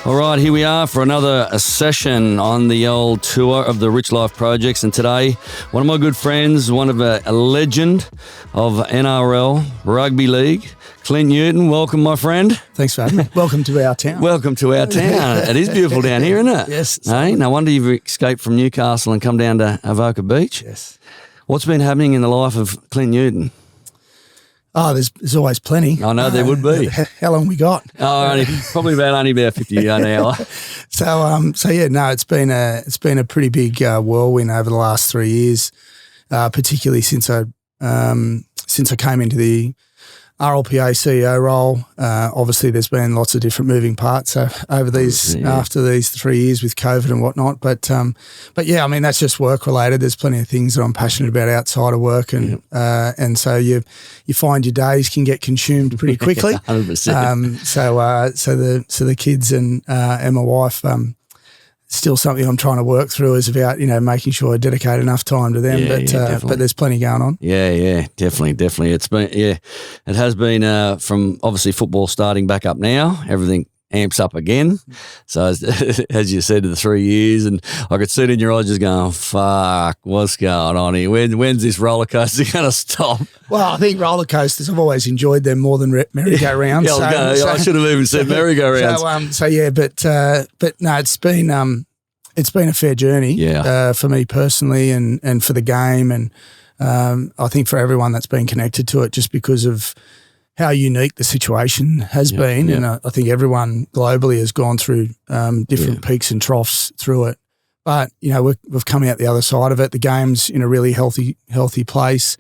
All right, here we are for another session on the old tour of the Rich Life Projects. And today, one of my good friends, one of a legend of NRL Rugby League, Clint Newton. Welcome, my friend. Thanks for having me. Welcome to our town. Welcome to our town. It is beautiful down here, isn't it? Yes. Hey, no wonder you've escaped from Newcastle and come down to Avoca Beach. Yes. What's been happening in the life of Clint Newton? Oh, there's always plenty. I know there would be. How long we got? Oh, probably about 50 an hour. So yeah, no, it's been a pretty big whirlwind over the last 3 years, particularly since I came into the RLPA CEO role. Obviously, there's been lots of different moving parts over after these 3 years with COVID and whatnot. But yeah, I mean that's just work related. There's plenty of things that I'm passionate about outside of work, and so you find your days can get consumed pretty quickly. 100%. So the kids and my wife. Still something I'm trying to work through is about, making sure I dedicate enough time to them. But there's plenty going on. Yeah, definitely. It's been, it has been from obviously football starting back up now. Everything amps up again. So as you said, the 3 years, and I could see it in your eyes just going, fuck, what's going on here? When's this roller coaster going to stop? Well, I think roller coasters, I've always enjoyed them more than merry-go-rounds. I should have even said merry-go-rounds. But no, it's been a fair journey for me personally and for the game, and I think for everyone that's been connected to it, just because of how unique the situation has been. And I think everyone globally has gone through different peaks and troughs through it. But, we've come out the other side of it. The game's in a really healthy place.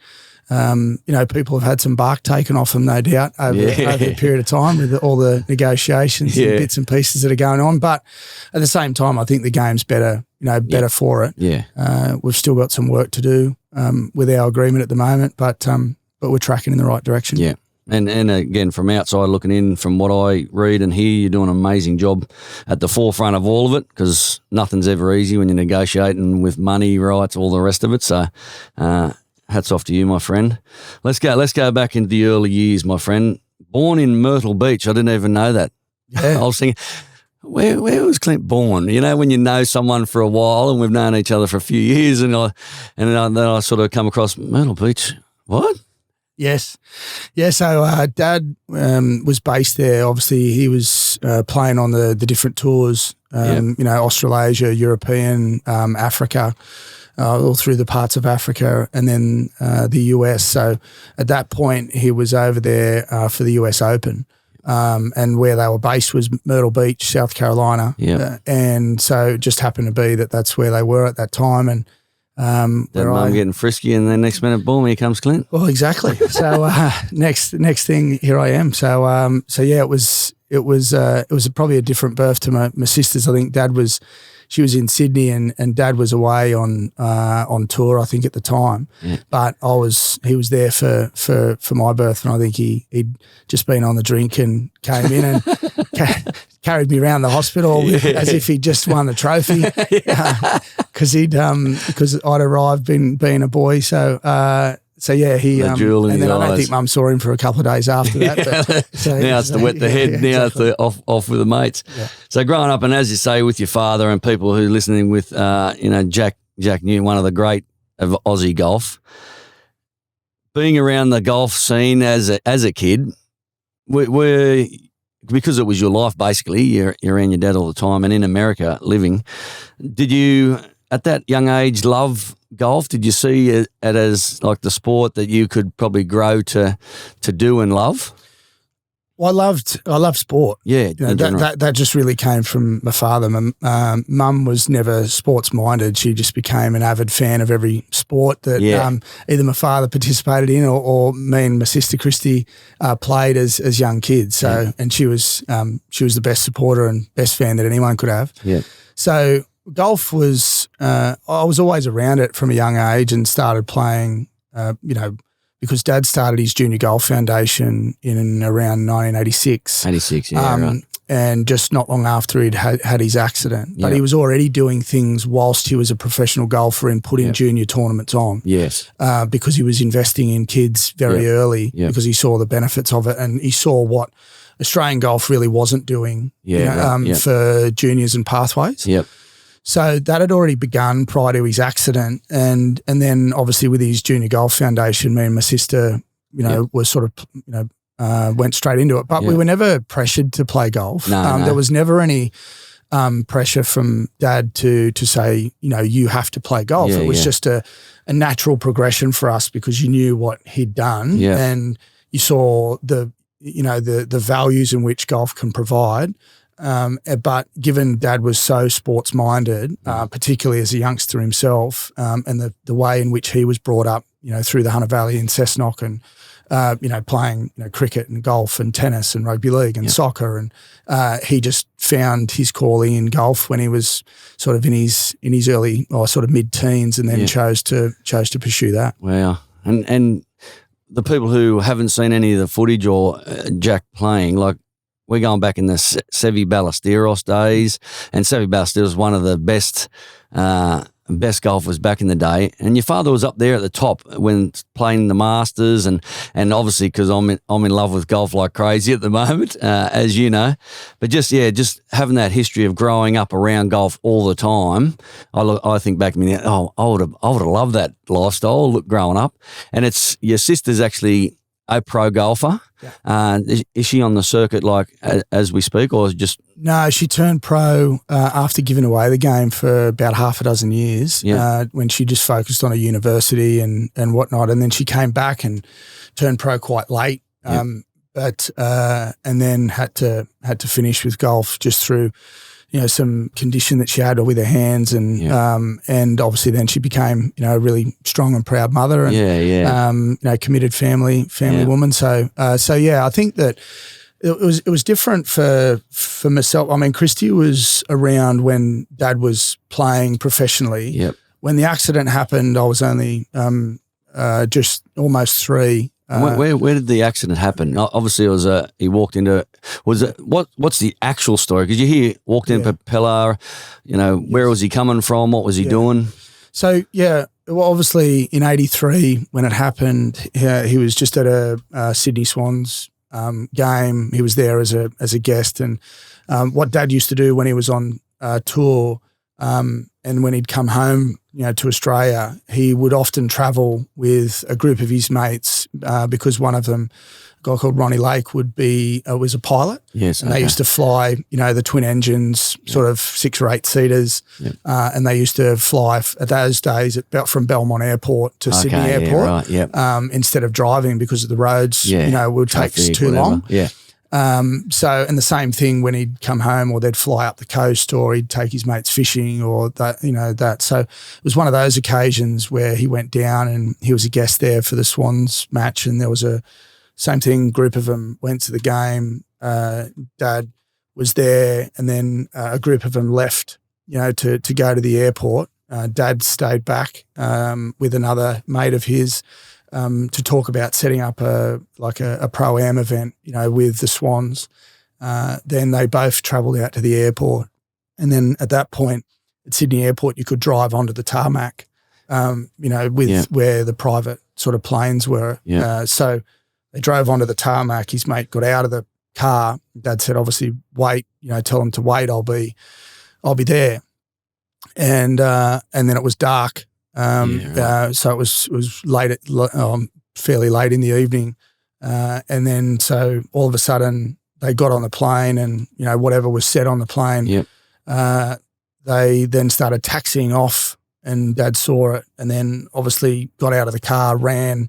People have had some bark taken off them, no doubt, over a period of time with all the negotiations and bits and pieces that are going on. But at the same time, I think the game's better for it. Yeah. We've still got some work to do with our agreement at the moment, but we're tracking in the right direction. Yeah. And again, from outside looking in, from what I read and hear, you're doing an amazing job at the forefront of all of it, because nothing's ever easy when you're negotiating with money, rights, all the rest of it. So hats off to you, my friend. Let's go back into the early years, my friend. Born in Myrtle Beach. I didn't even know that. Yeah. I was thinking, where was Clint born? When you know someone for a while, and we've known each other for a few years, and then I sort of come across Myrtle Beach. What? Yes. Yeah, so Dad was based there. Obviously, he was playing on the different tours, Australasia, European, Africa, all through the parts of Africa, and then the US. So at that point, he was over there for the US Open, and where they were based was Myrtle Beach, South Carolina. And so it just happened to be that's where they were at that time. And that mum getting frisky, and then next minute, boom, here comes Clint. Well, exactly. So next thing, here I am. So yeah, it was probably a different birth to my sisters. I think she was in Sydney, and Dad was away on tour, I think, at the time. Yeah. But he was there for my birth, and I think he'd just been on the drink and came in and carried me around the hospital as if he'd just won the trophy, because I'd arrived being a boy. So yeah, he and then I don't think Mum saw him for a couple of days after that. But, now it's to wet the head. Now exactly. It's off with the mates. Yeah. So growing up, and as you say, with your father and people who are listening with, Jack Newton, one of the great of Aussie golf, being around the golf scene as a kid, because it was your life basically. You're around your dad all the time, and in America living. Did you, at that young age, love golf? Did you see it as like the sport that you could probably grow to do and love? Well, I loved sport. Yeah, that just really came from my father. Mum was never sports minded. She just became an avid fan of every sport that either my father participated in or me and my sister Christy played as young kids. So and she was the best supporter and best fan that anyone could have. Yeah. So golf was I was always around it from a young age, and started playing. Because Dad started his junior golf foundation in around 1986. 86, yeah, right. and just not long after he'd had his accident. But he was already doing things whilst he was a professional golfer and putting junior tournaments on. Yes. Because he was investing in kids very early because he saw the benefits of it, and he saw what Australian golf really wasn't doing for juniors and pathways. Yep. So that had already begun prior to his accident, and then obviously with his Junior Golf Foundation, me and my sister, was sort of, went straight into it. But we were never pressured to play golf. No. There was never any pressure from Dad to say, you have to play golf. It was just a natural progression for us because you knew what he'd done and you saw the values in which golf can provide. But given Dad was so sports minded, particularly as a youngster himself, and the way in which he was brought up, through the Hunter Valley and Cessnock and, playing, cricket and golf and tennis and rugby league and soccer. And, he just found his calling in golf when he was sort of in his early or sort of mid-teens, and then chose to pursue that. Wow. And the people who haven't seen any of the footage or Jack playing, like, we're going back in the Seve Ballesteros days, and Seve Ballesteros was one of the best golfers back in the day. And your father was up there at the top when playing the Masters, and obviously because I'm in love with golf like crazy at the moment, as you know. But just having that history of growing up around golf all the time, I think back to me, I would have loved that lifestyle growing up. And it's your sister's actually a pro golfer. Yeah. Is she on the circuit like as we speak, or is just? No, she turned pro after giving away the game for about half a dozen years. Yeah. When she just focused on a university and whatnot, and then she came back and turned pro quite late. And then had to finish with golf just through some condition that she had with her hands, and obviously then she became, a really strong and proud mother and, committed family woman. So I think that it was different for myself. I mean, Christy was around when Dad was playing professionally. Yep. When the accident happened, I was only just almost 3. Where did the accident happen? Obviously, it was he walked into. Was it what's the actual story? Because you hear walked in propeller. Where was he coming from? What was he doing? So well, obviously in '83 when it happened, he was just at a Sydney Swans game. He was there as a guest, and what Dad used to do when he was on tour. And when he'd come home, to Australia, he would often travel with a group of his mates because one of them, a guy called Ronnie Lake, was a pilot. Yes, and they used to fly, the twin engines, sort of 6 or 8 seaters, and they used to fly at those days from Belmont Airport to Sydney Airport, instead of driving because of the roads, would take too long. Yeah. So, and the same thing when he'd come home, or they'd fly up the coast, or he'd take his mates fishing, or that. So it was one of those occasions where he went down and he was a guest there for the Swans match, and there was same thing, group of them went to the game. Dad was there, and then a group of them left, to go to the airport. Dad stayed back with another mate of his, to talk about setting up a pro-am event, with the Swans. Then they both travelled out to the airport. And then at that point at Sydney Airport, you could drive onto the tarmac, where the private sort of planes were. Yeah. So they drove onto the tarmac. His mate got out of the car. Dad said, obviously, wait, tell him to wait. I'll be there. And then it was dark. So it was late, fairly late in the evening, and then so all of a sudden they got on the plane, and whatever was said on the plane, they then started taxiing off, and Dad saw it, and then obviously got out of the car, ran,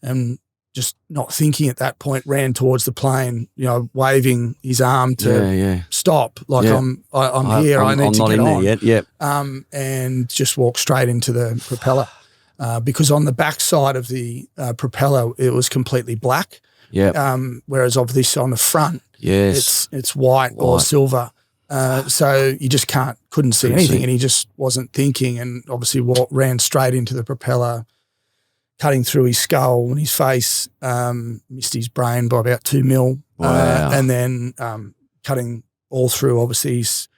and just not thinking at that point, ran towards the plane, waving his arm to stop, like I'm here, I need to get on. There yet. And just walked straight into the propeller, because on the back side of the propeller it was completely black. Yeah. Whereas obviously on the front, yes, it's white or silver. So you just couldn't see anything, and he just wasn't thinking, and obviously ran straight into the propeller, cutting through his skull and his face, missed his brain by about 2 mil, wow. and then cutting all through obviously his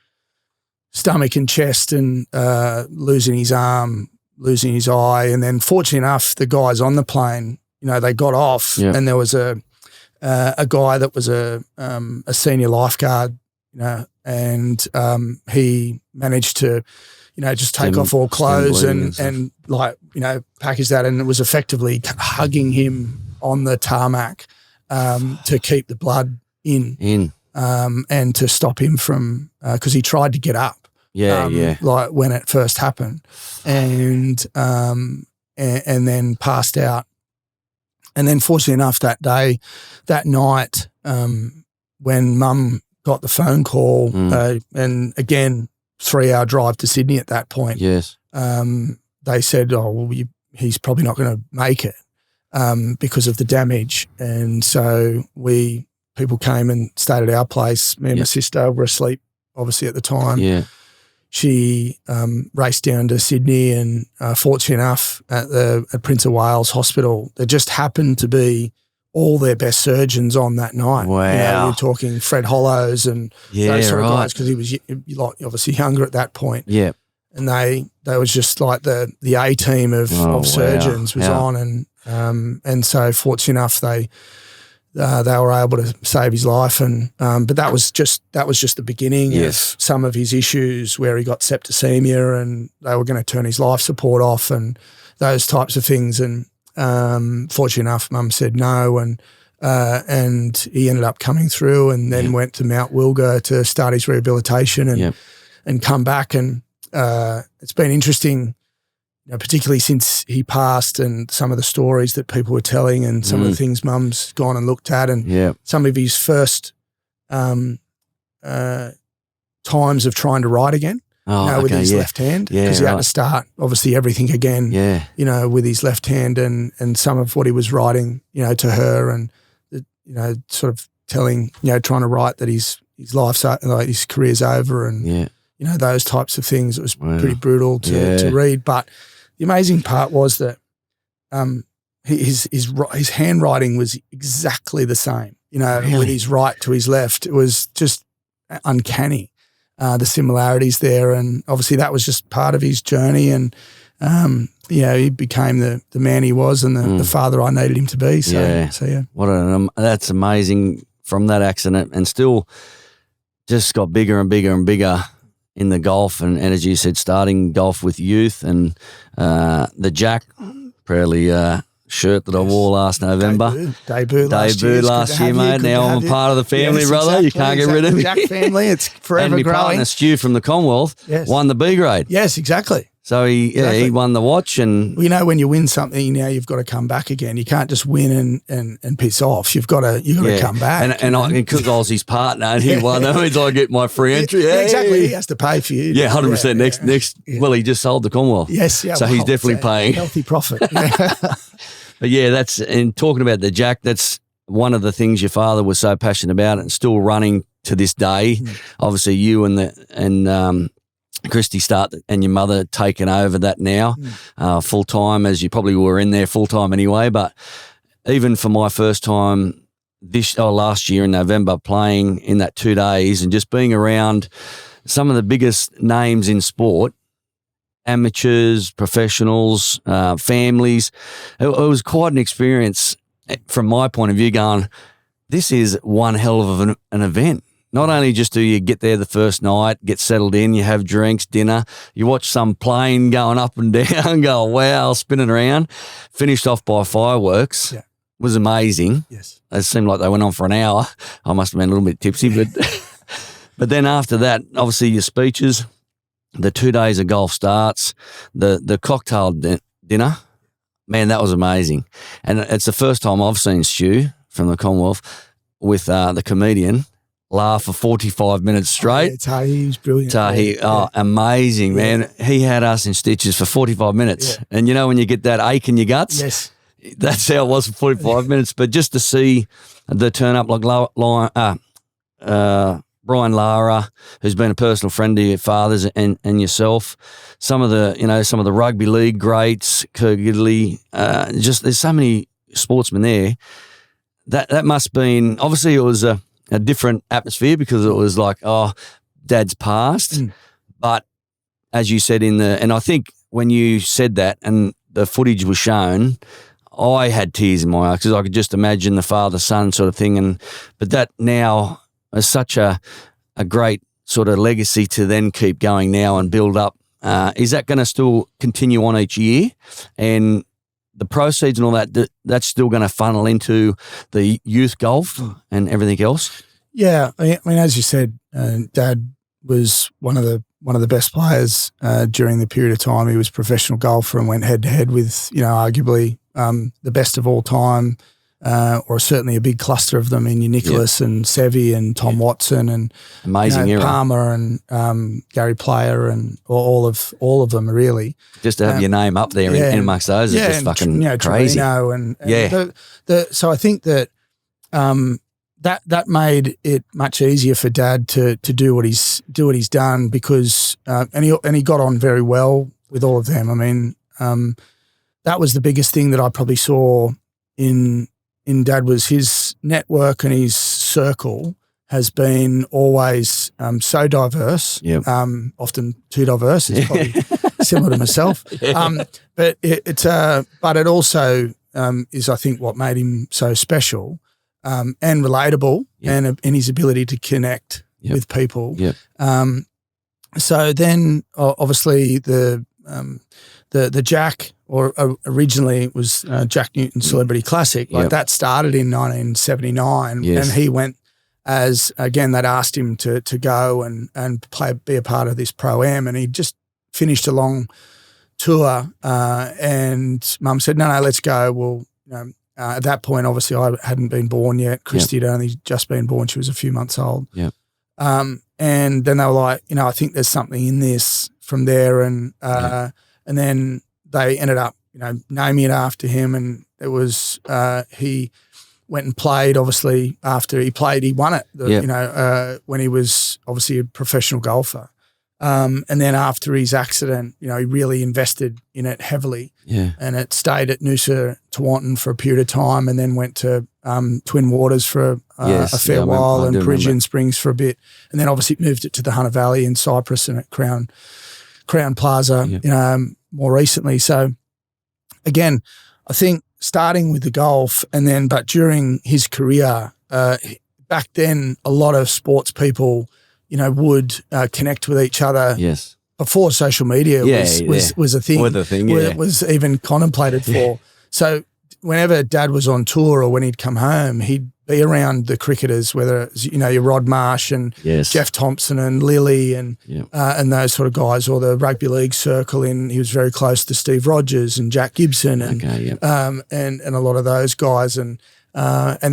stomach and chest, and losing his arm, losing his eye. And then fortunately enough, the guys on the plane, they got off, and there was a guy that was a senior lifeguard, and he managed to, just take off all clothes and package that, and it was effectively hugging him on the tarmac to keep the blood in. And to stop him from, because he tried to get up, like when it first happened, and then passed out. And then fortunately enough that night, when Mum got the phone call, and again, 3-hour drive to Sydney at that point. Yes. They said, he's probably not going to make it because of the damage. And so people came and stayed at our place. Me and my sister were asleep, obviously, at the time. Yeah. She raced down to Sydney, and fortunately enough, at Prince of Wales Hospital, there just happened to be all their best surgeons on that night. Wow. We're talking Fred Hollows and those sort of guys, because he was obviously younger at that point. Yeah. And they was just like the A team of surgeons was on, and so fortunate enough they were able to save his life, and but that was just the beginning of some of his issues, where he got septicemia and they were going to turn his life support off and those types of things. And fortunate enough, Mum said no, and he ended up coming through, and then went to Mount Wilga to start his rehabilitation and come back. And it's been interesting, particularly since he passed, and some of the stories that people were telling, and some of the things Mum's gone and looked at, and some of his first times of trying to write again. With his left hand, because he had to start obviously everything again. With his left hand, and some of what he was writing, to her, and sort of telling, trying to write that his life's like his career's over, and those types of things. It was pretty brutal to read. But the amazing part was that his handwriting was exactly the same. With his right to his left, it was just uncanny. The similarities there, and obviously that was just part of his journey, and he became the man he was, and the father I needed him to be. So That's amazing from that accident, and still just got bigger and bigger and bigger in the golf, and as you said, starting golf with youth, and the Jack proudly shirt that I wore last November. Debuted last year, mate. Now I'm a part of the family, brother. Exactly, you can't get rid of me. Jack family, it's forever and growing. And my partner, Stu from the Commonwealth, won the B grade. Yes, exactly. So he won the watch, and when you win something, now you've got to come back again. You can't just win and piss off. You've got to come back. And because I was his partner and he won, that means I get my free entry. Yeah, exactly. He has to pay for you. 100%. Next. Well, he just sold the Commonwealth. Yes, so he's definitely paying healthy profit. But that's, and talking about the Jack, that's one of the things your father was so passionate about, and still running to this day. Obviously, you and Christy and your mother taking over that now full time, as you probably were in there full time anyway. But even for my first time last year in November, playing in that 2 days and just being around some of the biggest names in sport, amateurs, professionals, families, it was quite an experience from my point of view, going, this is one hell of an event. Not only just do you get there the first night, get settled in, you have drinks, dinner, you watch some plane going up and down, go, wow, spinning around. Finished off by fireworks. Yeah. Was amazing. Yes. It seemed like they went on for an hour. I must have been a little bit tipsy, but then after that, obviously your speeches, the 2 days of golf starts, the cocktail dinner, man, that was amazing. And it's the first time I've seen Stu from the Commonwealth with the comedian laugh for 45 minutes straight. Tahi was brilliant. Amazing, man. He had us in stitches for 45 minutes. Yeah. And when you get that ache in your guts? Yes. That's how it was for 45 minutes. But just to see the turn up, like Brian Lara, who's been a personal friend to your fathers and yourself, some of the rugby league greats, Kirk Gidley, just there's so many sportsmen there. That must have been, obviously it was a a different atmosphere because it was like, oh, Dad's passed. But as you said and I think when you said that and the footage was shown, I had tears in my eyes because I could just imagine the father-son sort of thing. But that now is such a great sort of legacy to then keep going now and build up. Is that going to still continue on each year? And the proceeds and all that, that's still going to funnel into the youth golf and everything else? Yeah. I mean, as you said, Dad was one of the best players during the period of time. He was a professional golfer and went head-to-head with, arguably the best of all time, or certainly a big cluster of them in your Nicholas and Seve and Tom Watson and amazing era. Palmer and Gary Player and all of them really. Just to have your name up there in amongst those is just fucking crazy. So I think that that made it much easier for Dad to do what he's done because and he got on very well with all of them. I mean, that was the biggest thing that I probably saw in Dad was his network and his circle has been always so diverse, often too diverse. It's probably similar to myself. But it also is, I think, what made him so special and relatable and his ability to connect with people. So then, obviously, the Jack, or originally it was Jack Newton Celebrity Classic, that started in 1979, and he went as, again, they'd asked him to go and be a part of this Pro-Am, and he just finished a long tour, and Mum said, no, let's go. Well, at that point, obviously, I hadn't been born yet. Christy had only just been born. She was a few months old. And then they were like, I think there's something in this from there, and then they ended up, naming it after him, and it was he went and played. Obviously, after he played, he won it. When he was obviously a professional golfer, and then after his accident, he really invested in it heavily. And it stayed at Noosa Tewantin for a period of time, and then went to Twin Waters for a fair while, and Parisian Springs for a bit, and then obviously moved it to the Hunter Valley in Cyprus and at Crown Plaza, more recently. So again, I think starting with the golf but during his career, back then, a lot of sports people, would connect with each other. Before social media was a thing. It was even contemplated for. So whenever Dad was on tour or when he'd come home, he'd be around the cricketers, whether it's, your Rod Marsh and Jeff Thompson and Lilly and those sort of guys, or the rugby league circle. He was very close to Steve Rogers and Jack Gibson and a lot of those guys. And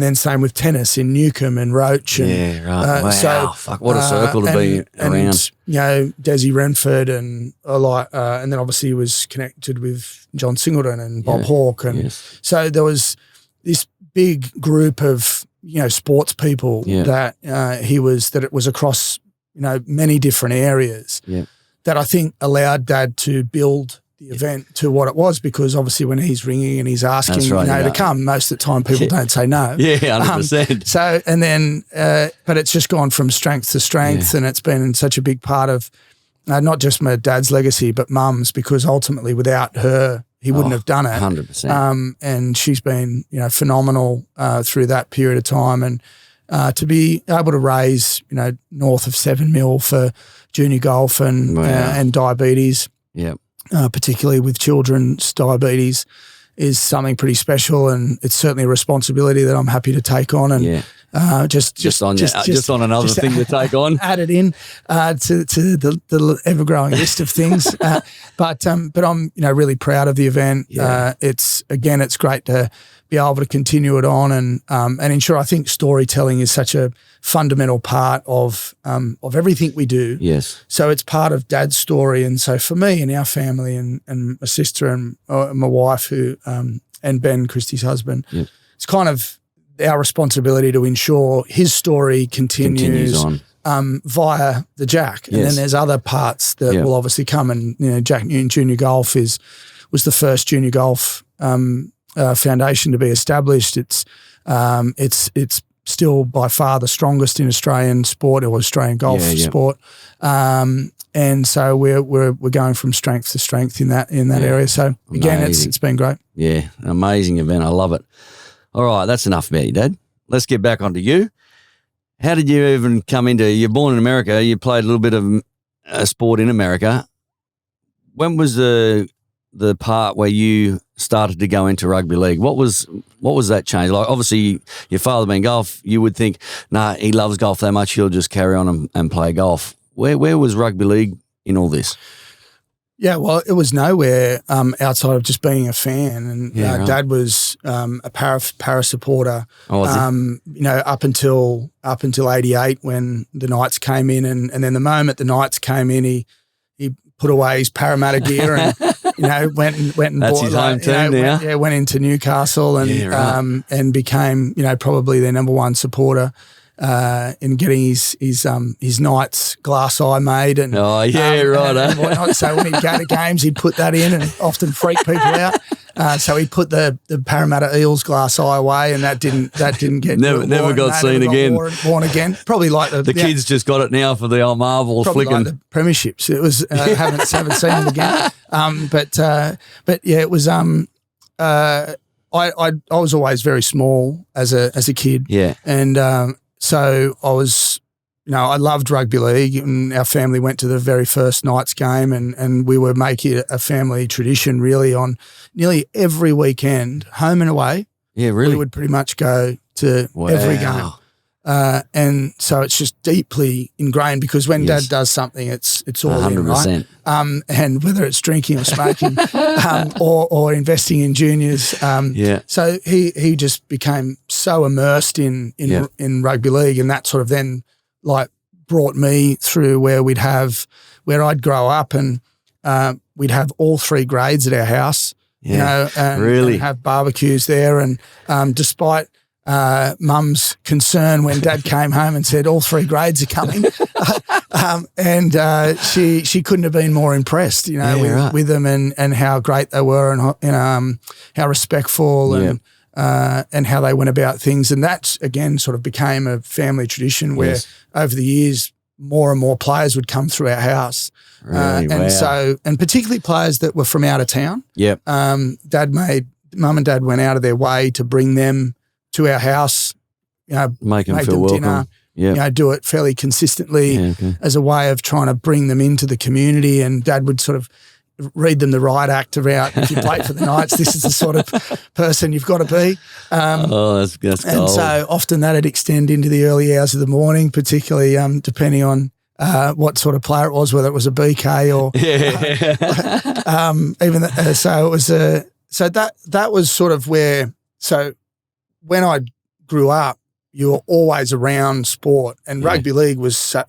then same with tennis in Newcombe and Roach. And, Wow. So, what a circle to be around. Desi Renford and and then obviously he was connected with John Singleton and Bob Hawke. And so there was this big group of, sports people that it was across, many different areas that I think allowed Dad to build the event to what it was, because obviously when he's ringing and he's asking to come, most of the time people don't say no. 100%. So, and then, but it's just gone from strength to strength, and it's been such a big part of not just my dad's legacy, but Mum's, because ultimately without her, he wouldn't have done it. 100%. And she's been, phenomenal through that period of time, and to be able to raise, north of $7 million for junior golf and diabetes. Particularly with children's diabetes, is something pretty special, and it's certainly a responsibility that I'm happy to take on. And just on another thing to take on, add it in to the ever growing list of things. But I'm really proud of the event. It's great to be able to continue it on and ensure. I think storytelling is such a fundamental part of everything we do. So it's part of Dad's story, and so for me and our family and my sister and my wife, who and Ben, Christy's husband, it's kind of our responsibility to ensure his story continues on via the Jack. And then there's other parts that will obviously come. And Jack Newton Junior Golf was the first junior golf foundation to be established. It's still by far the strongest in Australian sport or Australian golf sport. And so we're going from strength to strength in that area. So again, it's been great. Yeah, an amazing event. I love it. All right, that's enough about you, Dad. Let's get back onto you. How did you even come into? You're born in America. You played a little bit of sport in America. When was the part where you started to go into rugby league? What was that change? Like, obviously, your father being golf, you would think, nah, he loves golf that much, he'll just carry on and play golf. Where was rugby league in all this? Yeah, well, it was nowhere outside of just being a fan. And Dad was a para supporter. Oh, was he? Up until '88 when the Knights came in, and then the moment the Knights came in, he put away his Parramatta gear and went and that's bought his home team now. Went into Newcastle and and became probably their number one supporter. In getting his Knights glass eye made and right. And whatnot. So when he'd go to games, he'd put that in and often freak people out. So he put the Parramatta Eels glass eye away, and that didn't get never got seen again. Worn again. Probably like the kids just got it now for the old marble probably flicking. Like the premierships. It was haven't seen them again. But yeah, it was. I was always very small as a kid. Yeah, and. So I was, I loved rugby league, and our family went to the very first Knights game, and we would make it a family tradition really on nearly every weekend, home and away. Yeah, really? We would pretty much go to every game. And so it's just deeply ingrained because when Dad does something, it's all 100%. In, right? And whether it's drinking or smoking or investing in juniors. So he just became so immersed in rugby league, and that sort of then like brought me through where I'd grow up and we'd have all three grades at our house, and have barbecues there. And despite Mum's concern when Dad came home and said all three grades are coming, and she couldn't have been more impressed, with them and how great they were and how respectful and how they went about things. And that again sort of became a family tradition where over the years more and more players would come through our house. So particularly players that were from out of town. Yep. Mum and Dad went out of their way to bring them to our house, make them feel welcome. Dinner, do it fairly consistently as a way of trying to bring them into the community. And Dad would sort of read them the riot act about if you play for the Knights, this is the sort of person you've got to be. That's gold. And so often that'd extend into the early hours of the morning, particularly depending on what sort of player it was, whether it was a BK or so it was so that was sort of where. So when I grew up, you were always around sport, and rugby league was so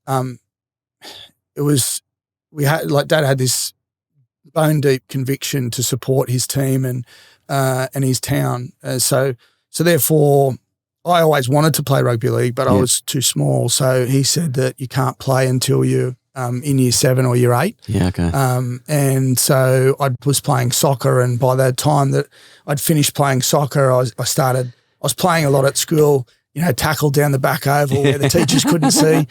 it was. We had Dad had this bone deep conviction to support his team and his town. So therefore, I always wanted to play rugby league, but I was too small. So he said that you can't play until you're in year 7 or year 8. Yeah, okay. And so I was playing soccer, and by the time that I'd finished playing soccer, I was playing a lot at school. Tackled down the back oval where the teachers couldn't see,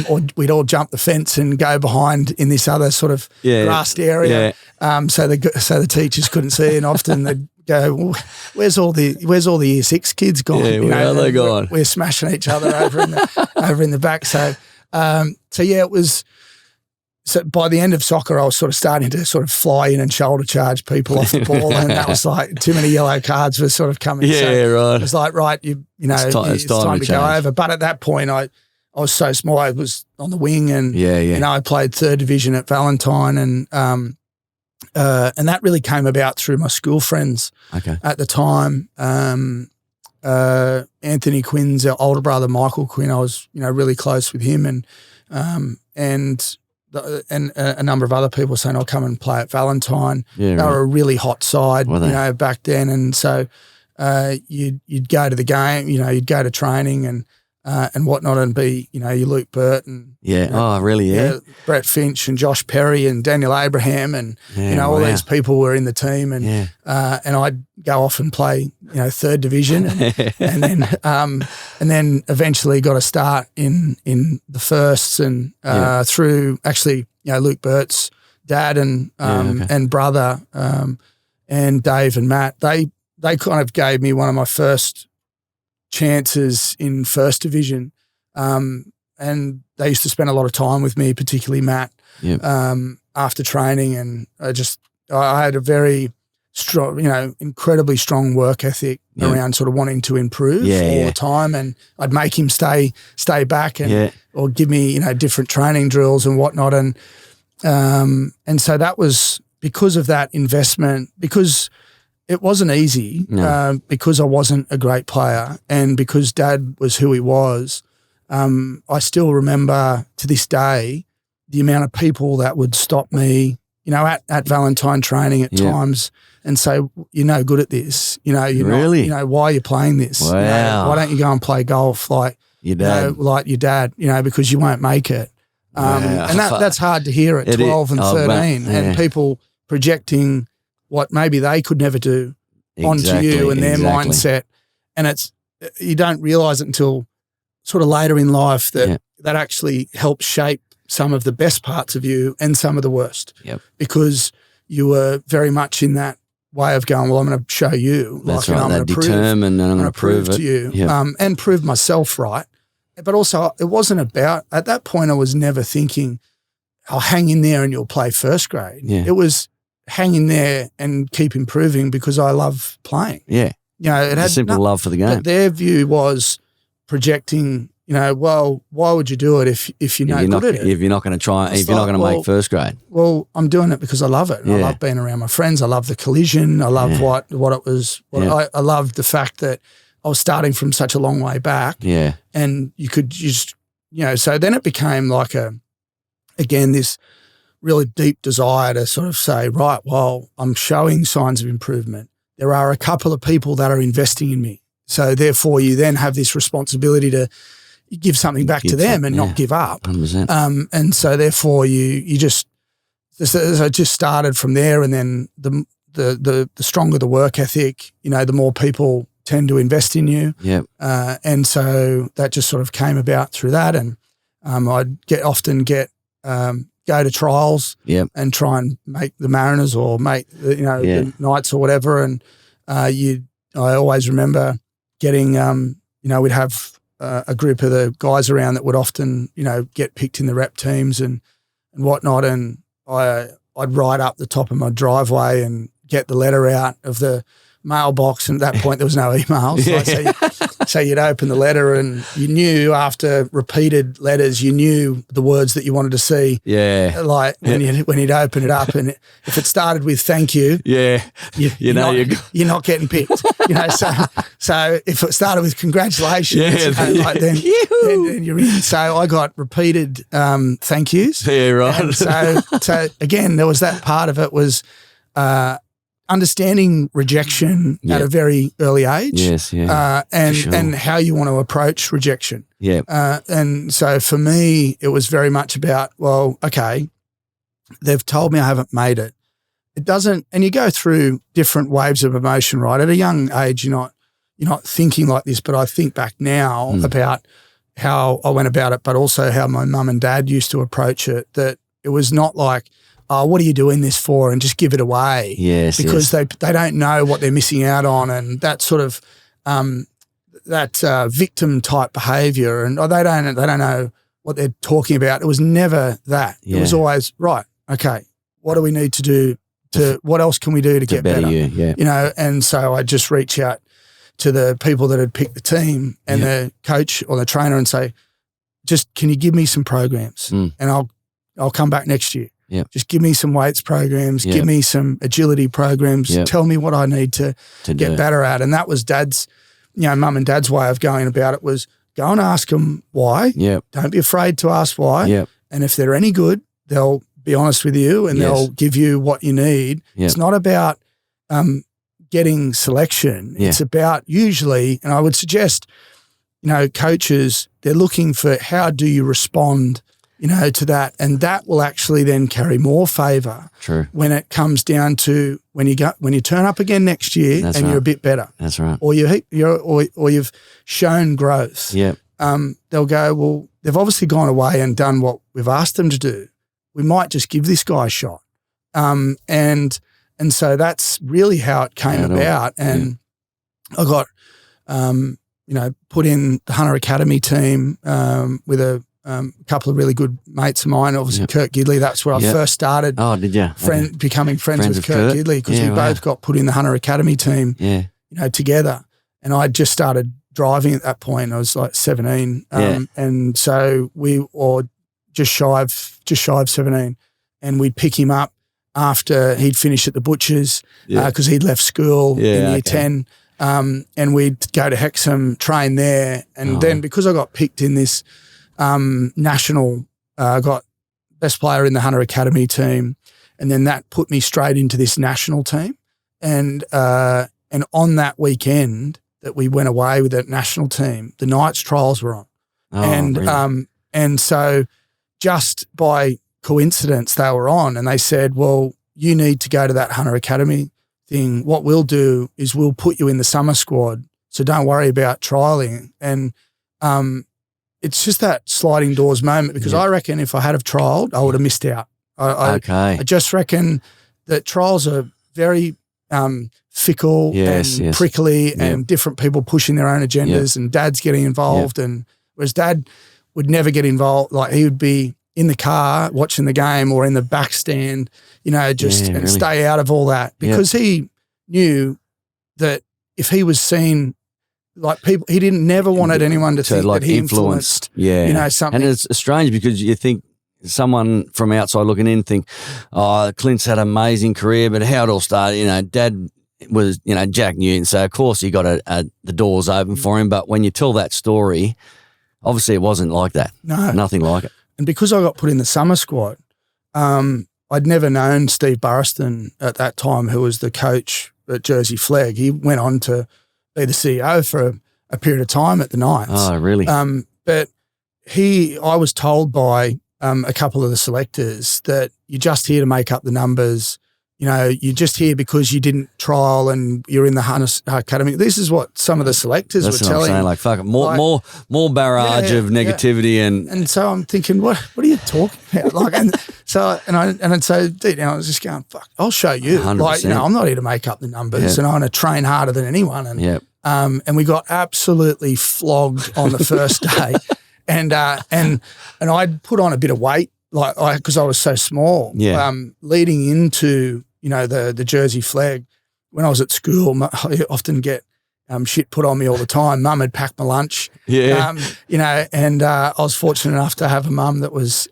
or we'd all jump the fence and go behind in this other sort of grassed area, so the teachers couldn't see, and often they'd go, well, "Where's all the year 6 kids gone? Yeah, where are they gone? We're smashing each other over in the back." So it was. So by the end of soccer, I was sort of starting to sort of fly in and shoulder charge people off the ball, and that was like too many yellow cards were sort of coming. Yeah, so right. It was like, right, it's time to go over. But at that point, I was so small. I was on the wing, and I played 3rd division at Valentine, and that really came about through my school friends at the time. Anthony Quinn's our older brother, Michael Quinn. I was really close with him, and a number of other people saying, I'll come and play at Valentine. Yeah, they were a really hot side, back then. And so you'd go to the game, you'd go to training, and and whatnot, and be, your Luke Burt and Brett Finch and Josh Perry and Daniel Abraham and all these people were in the team, and I'd go off and play third division, and then eventually got a start in the firsts, and through actually Luke Burt's dad and brother and Dave and Matt, they kind of gave me one of my first chances in first division, and they used to spend a lot of time with me, particularly Matt, after training, and I had a very strong, incredibly strong work ethic around sort of wanting to improve all the time, and I'd make him stay back and or give me different training drills and whatnot, and so that was because of that investment, because it wasn't easy, because I wasn't a great player, and because Dad was who he was. I still remember to this day the amount of people that would stop me, at Valentine training at times and say, "You're no good at this. You're really? not, why are you playing this? Wow. Why don't you go and play golf like your dad? Like your dad, because you won't make it." And that's hard to hear at 12 and 13, and people projecting what maybe they could never do onto you and their mindset. And you don't realise it until sort of later in life that actually helps shape some of the best parts of you and some of the worst. Because you were very much in that way of going, well, I'm going to show you. That's right. I'm going to determine and I'm going to prove it to you and prove myself right. But also it wasn't about, at that point I was never thinking, I'll hang in there and you'll play first grade. It was hang in there and keep improving because I love playing. It had a simple love for the game. But their view was projecting, well, why would you do it if you're not good at it? If you're not going to try, if you're not going to make first grade. Well, I'm doing it because I love it. I love being around my friends. I love the collision. I love what it was. I loved the fact that I was starting from such a long way back. And you could just, so then it became like this really deep desire to sort of say, right, well, I'm showing signs of improvement. There are a couple of people that are investing in me. So therefore you then have this responsibility to give something back to them and not give up. 100%. And so therefore you just started from there, and then the stronger the work ethic, the more people tend to invest in you. And so that just sort of came about through that. And I'd often go to trials and try and make the Mariners or make the Knights or whatever. And I always remember getting we'd have a group of the guys around that would often get picked in the rep teams and whatnot, and I'd ride up the top of my driveway and get the letter out of the mailbox, and at that point there was no emails. So you'd open the letter, and you knew after repeated letters, you knew the words that you wanted to see. Like when you'd open it up, and if it started with "thank you," you're not getting picked. So if it started with "congratulations," then you're in. So I got repeated thank yous. Right. And so again, there was that part of it was. Understanding rejection at a very early age, and how you want to approach rejection. And so for me, it was very much about, well, okay, they've told me I haven't made it. It doesn't, and you go through different waves of emotion, right? At a young age, you're not thinking like this, but I think back now about how I went about it, but also how my mum and dad used to approach it. That it was not like, oh, what are you doing this for? And just give it away. Because they don't know what they're missing out on, and that sort of victim type behaviour, and they don't know what they're talking about. It was never that. It was always, right, okay, what do we need to do what else can we do to get better? And so I just reach out to the people that had picked the team and the coach or the trainer and say, just can you give me some programs and I'll come back next year. Just give me some weights programs, give me some agility programs, tell me what I need to get better at. And that was Dad's, mum and Dad's way of going about it was go and ask them why. Don't be afraid to ask why. And if they're any good, they'll be honest with you and they'll give you what you need. It's not about getting selection. It's about usually, and I would suggest, coaches, they're looking for how do you respond, to that, and that will actually then carry more favour. True. When it comes down to when you turn up again next year. That's and right. you're a bit better. That's right. Or you've shown growth. Yeah. They'll go, well, they've obviously gone away and done what we've asked them to do. We might just give this guy a shot. And so that's really how it came about. And I got, put in the Hunter Academy team with a couple of really good mates of mine. Obviously, Kurt Gidley. That's where I first started. Oh, did you? Becoming friends with Kurt Gidley, because we both got put in the Hunter Academy team. Yeah. Together. And I just started driving at that point. I was like 17, and so just shy of 17, and we'd pick him up after he'd finished at the Butchers because he'd left school in year 10. And we'd go to Hexham, train there, and then because I got picked in this national, I got best player in the Hunter Academy team, and then that put me straight into this national team. And on that weekend that we went away with that national team, the Knights trials were on, and so just by coincidence they were on, and they said, well, you need to go to that Hunter Academy thing. What we'll do is we'll put you in the summer squad, so don't worry about trialling. And it's just that sliding doors moment, because I reckon if I had have trialled, I would have missed out. I just reckon that trials are very fickle and prickly, and different people pushing their own agendas, and Dad's getting involved, and whereas Dad would never get involved. Like, he would be in the car watching the game or in the back stand, and stay out of all that, because he knew that if he was seen, like, people, he never wanted anyone to think that he influenced something. And it's strange because you think someone from outside looking in think, oh, Clint's had an amazing career, but how it all started, Dad was, Jack Newton, so of course he got the doors open for him. But when you tell that story, obviously it wasn't like that. No. Nothing like it. And because I got put in the summer squad, I'd never known Steve Burriston at that time, who was the coach at Jersey Flegg. He went on to be the CEO for a period of time at the Knights. Oh, really? But I was told by a couple of the selectors that you're just here to make up the numbers. You're just here because you didn't trial and you're in the Hunter Academy. This is what some of the selectors were telling. I'm saying, like, fuck it, more barrage of negativity and so I'm thinking, what are you talking about? Like, and so deep down I was just going, fuck, I'll show you. 100%. Like, I'm not here to make up the numbers, and I want to train harder than anyone. And we got absolutely flogged on the first day, and I'd put on a bit of weight, because I was so small. Leading into the Jersey Flegg, when I was at school, I often get shit put on me all the time. Mum had packed my lunch. And I was fortunate enough to have a mum that was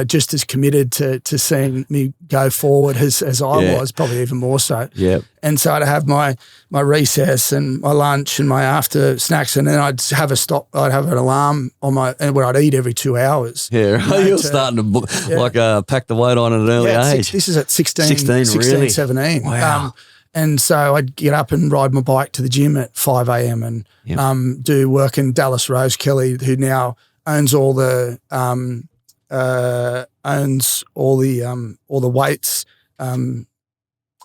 just as committed to seeing me go forward as I was, probably even more so. And so I'd have my recess and my lunch and my after snacks, and then I'd have I'd have an alarm on where I'd eat every 2 hours. You're starting to pack the weight on at an early age. This is at 16 really? 17. Wow. And so I'd get up and ride my bike to the gym at 5 a.m. and do work in Dallas Rose Kelly, who now owns all the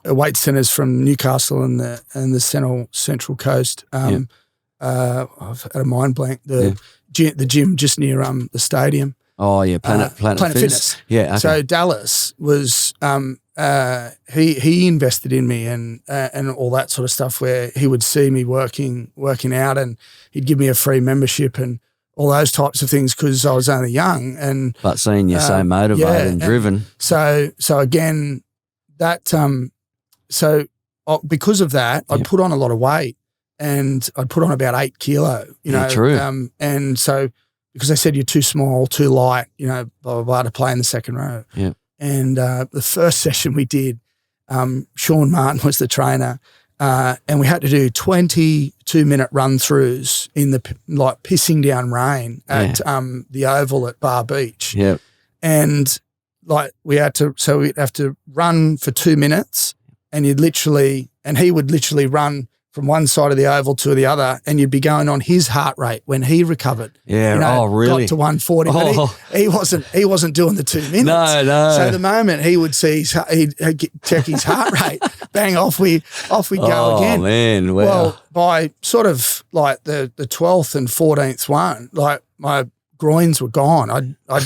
weight centers from Newcastle and the Central Coast. I've had a mind blank. The gym just near the stadium. Oh yeah, Planet Fitness. Yeah. Okay. So Dallas was he invested in me and all that sort of stuff, where he would see me working out, and he'd give me a free membership and all those types of things, because I was only young. But seeing you so motivated and driven. So again, that because of that, I'd put on a lot of weight, and I'd put on about 8 kilo. True. And so, because they said you're too small, too light, blah, blah, blah, to play in the second row. Yeah. And the first session we did, Sean Martin was the trainer, and we had to do 22-minute run-throughs in the pissing down rain at the Oval at Bar Beach. Yeah. And we'd have to run for 2 minutes, and he would literally run from one side of the oval to the other, and you'd be going on his heart rate when he recovered. Yeah, really? Got to 140, but he wasn't doing the 2 minutes. No. So the moment he would see he'd check his heart rate, bang, off we go again. Oh man, wow. Well, by sort of like the 12th and 14th one, like my groins were gone. I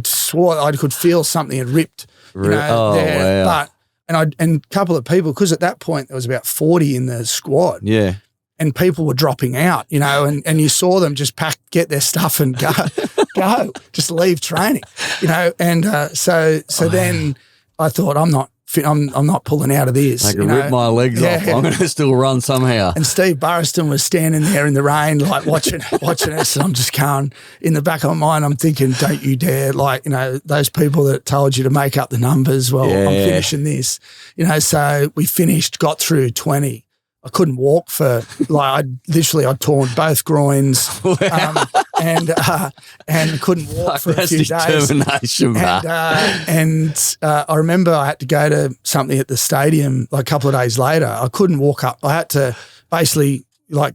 swore I could feel something had ripped. There. Wow. But and a couple of people, because at that point there was about 40 in the squad. Yeah. And people were dropping out, and you saw them just get their stuff and go, just leave training, and so then I thought, I'm not fit, I'm not pulling out of this. I can rip my legs off. I'm going to still run somehow. And Steve Burriston was standing there in the rain, like watching us, and I'm just going, in the back of my mind, I'm thinking, don't you dare, those people that told you to make up the numbers, I'm finishing this. So we finished, got through 20. I couldn't walk for I'd torn both groins and couldn't walk for a few days. Determination, and I remember I had to go to something at the stadium a couple of days later. I couldn't walk up. I had to basically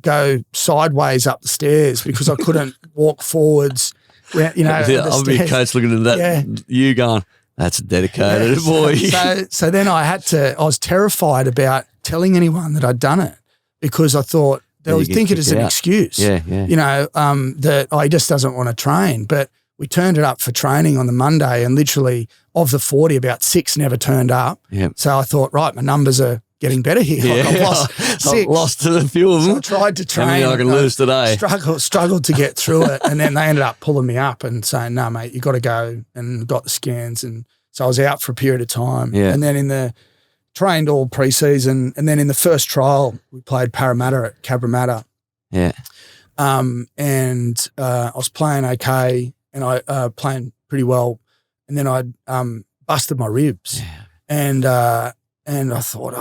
go sideways up the stairs because I couldn't walk forwards. I'll be coach looking at that. Yeah. You going, that's dedicated boy. So then I was terrified about telling anyone that I'd done it because I thought they would think it as an excuse. That he just doesn't want to train. But we turned it up for training on the Monday, and literally of the 40, about 6 never turned up. Yep. So I thought, right, my numbers are getting better here. Yeah. I've lost 6. I've lost a few of them. So I tried to train. How many I can lose today? Struggled to get through it. And then they ended up pulling me up and saying, no, mate, you got to go, and got the scans. And so I was out for a period of time. Yeah. And then trained all pre-season, and then in the first trial we played Parramatta at Cabramatta. Yeah. And I was playing okay, and I playing pretty well, and then I busted my ribs, and I thought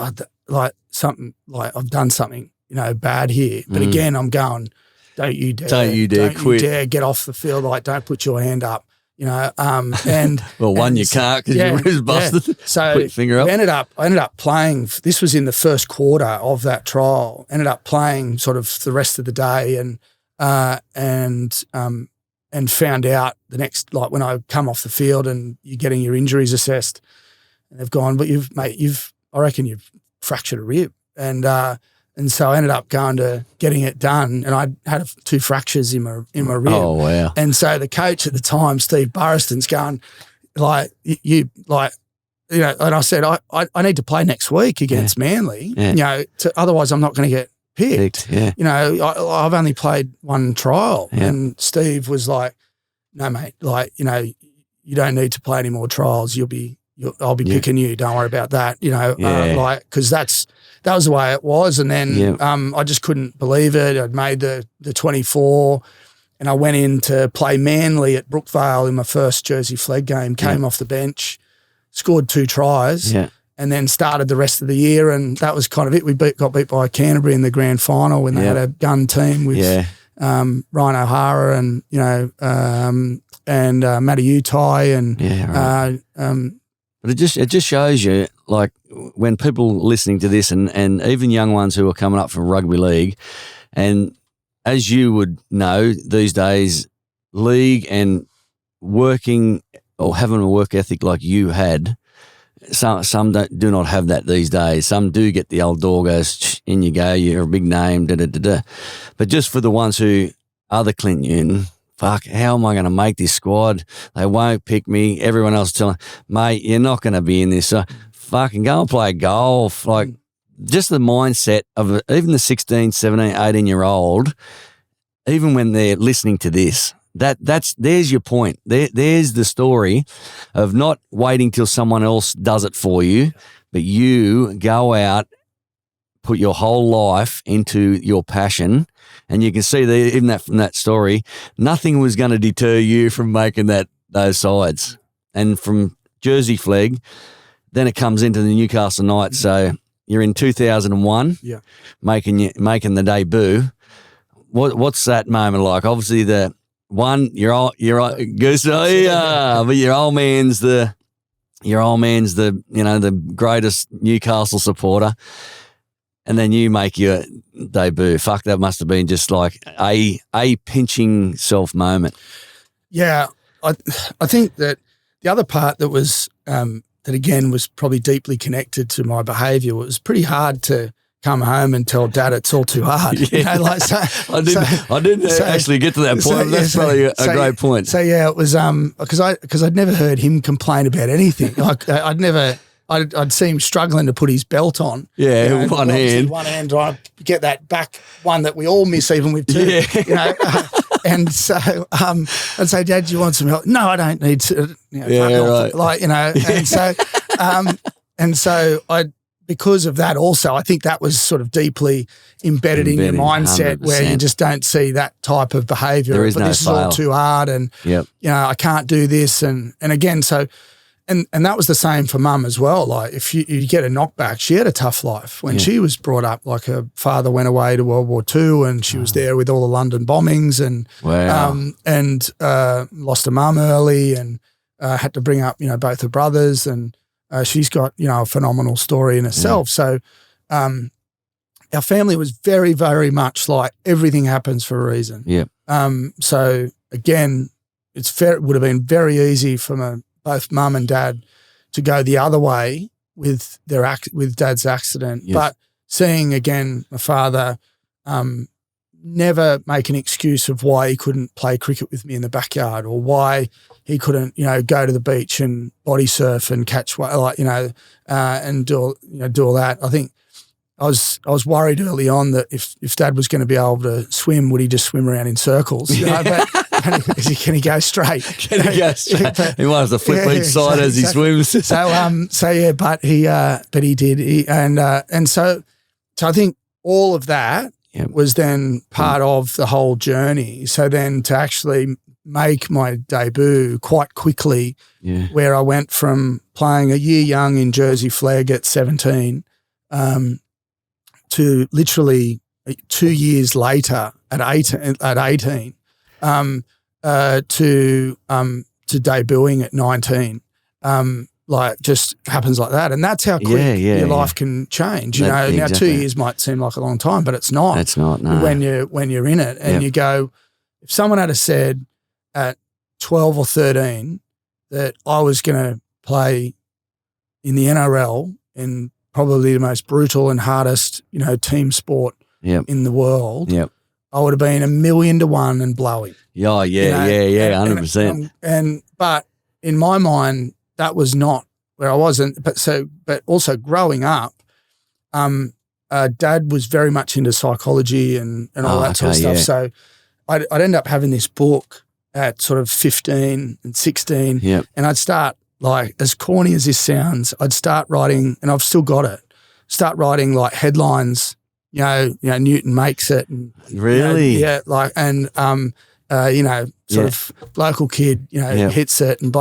I've done something bad here. But again, I'm going, don't you dare quit. Get off the field, don't put your hand up. And you can't because your ribs busted. Yeah. So put your finger up. I ended up playing. This was in the first quarter of that trial. Ended up playing sort of the rest of the day, and found out the next, when I come off the field and you're getting your injuries assessed, and they've gone, but I reckon you've fractured a rib, and so I ended up going to getting it done, and I had 2 fractures in my rib. Oh wow! And so the coach at the time, Steve Burriston's going, and I said, I need to play next week against Manly. Otherwise I'm not going to get picked. I've only played 1 trial, and Steve was like, no mate, you don't need to play any more trials. I'll be picking you. Don't worry about that. Because that was the way it was. And then I just couldn't believe it. I'd made the 24, and I went in to play Manly at Brookvale in my first Jersey Flegg game, came off the bench, scored 2 tries, and then started the rest of the year, and that was kind of it. We got beat by Canterbury in the grand final when they had a gun team with Ryan O'Hara and, Matty Utai and but it just shows you, when people listening to this and even young ones who are coming up from rugby league, and as you would know these days, league and working or having a work ethic like you had, some do not have that these days. Some do get the old door goes, in you go, you're a big name, da-da-da-da. But just for the ones who are the Clint Newton, fuck, how am I going to make this squad? They won't pick me. Everyone else telling, mate, you're not going to be in this. So fucking go and play golf. Just the mindset of even the 16, 17, 18-year-old, even when they're listening to this, there's your point. There's the story of not waiting till someone else does it for you, but you go out, put your whole life into your passion. And you can see even from that story, nothing was going to deter you from making those sides. And from Jersey Flegg, then it comes into the Newcastle Knights. So you're in 2001, making the debut. What's that moment like? Obviously, your old man's the greatest Newcastle supporter. and then you make your debut. Fuck, that must have been just like a pinching self moment. Yeah, I think that the other part that was that again was probably deeply connected to my behaviour. It was pretty hard to come home and tell Dad it's all too hard. Yeah. I didn't actually get to that point. That's probably a great point. So yeah, it was because I'd never heard him complain about anything. Like I'd see him struggling to put his belt on. Yeah, you know, one hand. I get that back one that we all miss, even with two. Yeah. You know, and so I'd say, Dad, do you want some help? No, I don't need to. You know, right. Like, you know, and so I. Because of that also, I think that was sort of deeply embedded in your mindset 100%. where you just don't see that type of behaviour. There is no this fail. is all too hard and, Yep. you know, I can't do this. And again, so, and that was the same for Mum as well. Like if you get a knockback, she had a tough life. When she was brought up, like her father went away to World War II and she was there with all the London bombings and lost her mum early and had to bring up, you know, both her brothers and she's got, you know, a phenomenal story in herself. So our family was very, very much like everything happens for a reason. Yeah. So again, it would have been very easy for both Mum and Dad to go the other way with with Dad's accident. Yes. But seeing again my father never make an excuse of why he couldn't play cricket with me in the backyard or why he couldn't, you know, go to the beach and body surf and catch, like, you know, and do all that. I think I was worried early on that if Dad was going to be able to swim, would he just swim around in circles? You know, but can he go straight? Can he go straight? He might have to flip each side as he swims. So yeah, but he did, and so I think all of that was then part of the whole journey. So then to actually make my debut quite quickly, where I went from playing a year young in Jersey Flegg at 17 to literally 2 years later at 18 to debuting at 19. Like just happens like that. And that's how quick your life can change. You know, now 2 years might seem like a long time, but it's not. It's not, no. When you're in it and you go, if someone had said at 12 or 13 that I was going to play in the NRL in probably the most brutal and hardest, you know, team sport in the world, I would have been 1,000,000 to 1 and blowing. Yeah, you know? 100%. But in my mind, that was not where I wasn't. But also growing up, Dad was very much into psychology and all that sort of stuff. So I'd end up having this book at sort of 15 and 16, and I'd start, like, as corny as this sounds, I'd start writing, and I've still got it. Start writing like headlines. You know, Newton makes it, and really, you know, sort of local kid, you know, hits it, and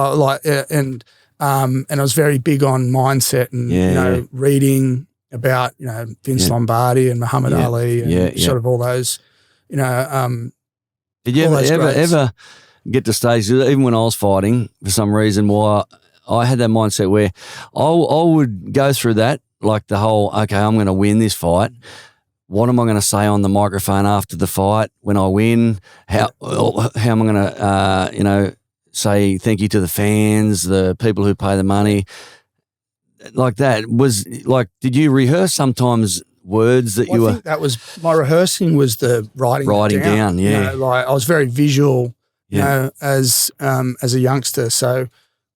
and I was very big on mindset and you know, reading about, you know, Vince Lombardi and Muhammad Ali and sort of all those, you know. Did you ever get to stage, even when I was fighting, for some reason, why I had that mindset where I would go through that, like the whole, okay, I'm going to win this fight. What am I going to say on the microphone after the fight when I win? How am I going to, you know, say thank you to the fans, the people who pay the money? Like that was like, did you rehearse sometimes words that I think that was my rehearsing was the writing down. You know, like I was very visual, you know, as a youngster. So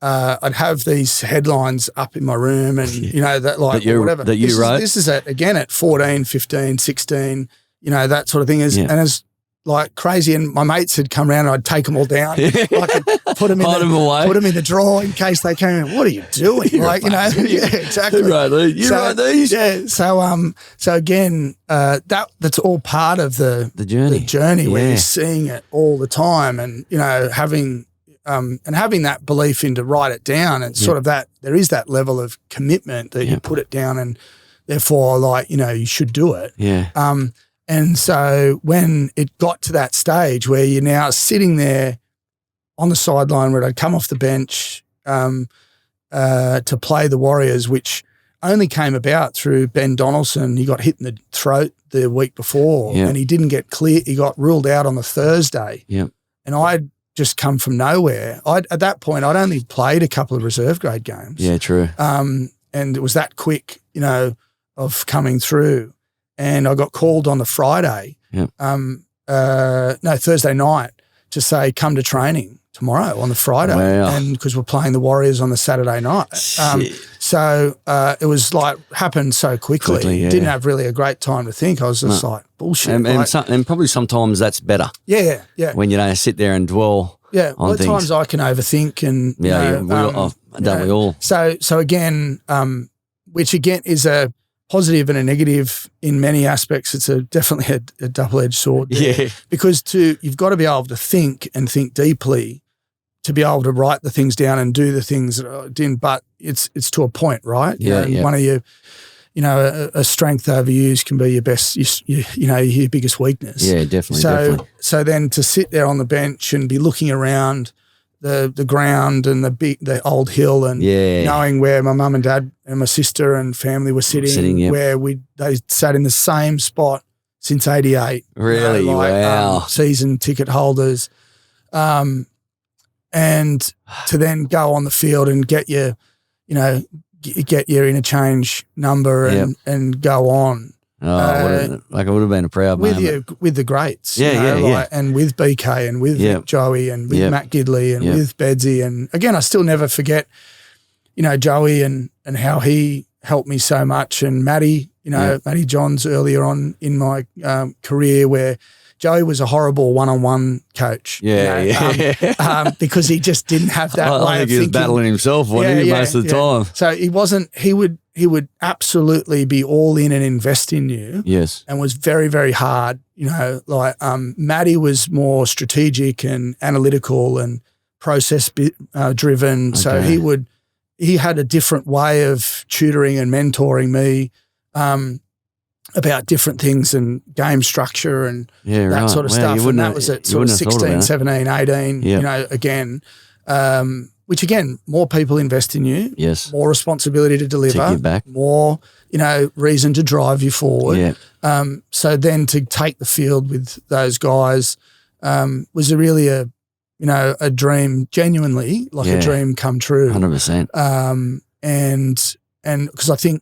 I'd have these headlines up in my room and, you know, that like whatever. That you wrote? This is again at 14, 15, 16, you know, that sort of thing. And as like crazy, and my mates had come around and I'd take them all down. I could put them in the drawer in case they came in. What are you doing? Like, you know, exactly. You write these? Yeah. So again, that's all part of the journey. The journey where you're seeing it all the time and, you know, having that belief in to write it down and sort of that, there is that level of commitment that you put it down and therefore, like, you know, you should do it. Yeah. And so when it got to that stage where you're now sitting there on the sideline where I'd come off the bench to play the Warriors, which only came about through Ben Donaldson. He got hit in the throat the week before and he didn't get clear. He got ruled out on the Thursday. Yeah. And I'd just come from nowhere. At that point, I'd only played a couple of reserve grade games. Yeah, true. And it was that quick, of coming through. And I got called on the Friday, Thursday night to say, come to training tomorrow on the Friday. Wow. And because we're playing the Warriors on the Saturday night. So it was like happened so quickly. Didn't have really a great time to think. I was just like, bullshit. And probably sometimes that's better. Yeah. When you don't sit there and dwell on at things. times I can overthink and don't we all? So again, which again is a positive and a negative in many aspects. It's definitely a double-edged sword there. Yeah. Because you've got to be able to think and think deeply to be able to write the things down and do the things that I didn't, but it's to a point, right? One of your, a strength overused can be your best, your biggest weakness. Yeah, definitely. So then to sit there on the bench and be looking around the ground and the old hill and knowing where my mum and dad and my sister and family were sitting where they sat in the same spot since '88. Really? Wow. Season ticket holders. And to then go on the field and get your interchange number and go on. It would have been a proud moment. With the greats. Yeah. And with BK and with Joey and with Matt Gidley and with Bedsy. And again, I still never forget, Joey and how he helped me so much. And Matty, Matty Johns earlier on in my career where Joey was a horrible one-on-one coach. Because he just didn't have that way of thinking. I think he was battling himself, wasn't he, most of the time? So he wasn't, he would absolutely be all in and invest in you. Yes. And was very, very hard. Matty was more strategic and analytical and process driven. Okay. So he had a different way of tutoring and mentoring me about different things and game structure and that sort of stuff. And that was at sort of 16, 17, 18, again. Which again, more people invest in you. Yes. More responsibility to deliver. Take you back. More, reason to drive you forward. Yeah. So then to take the field with those guys was really a dream, genuinely, like a dream come true. 100%. And because I think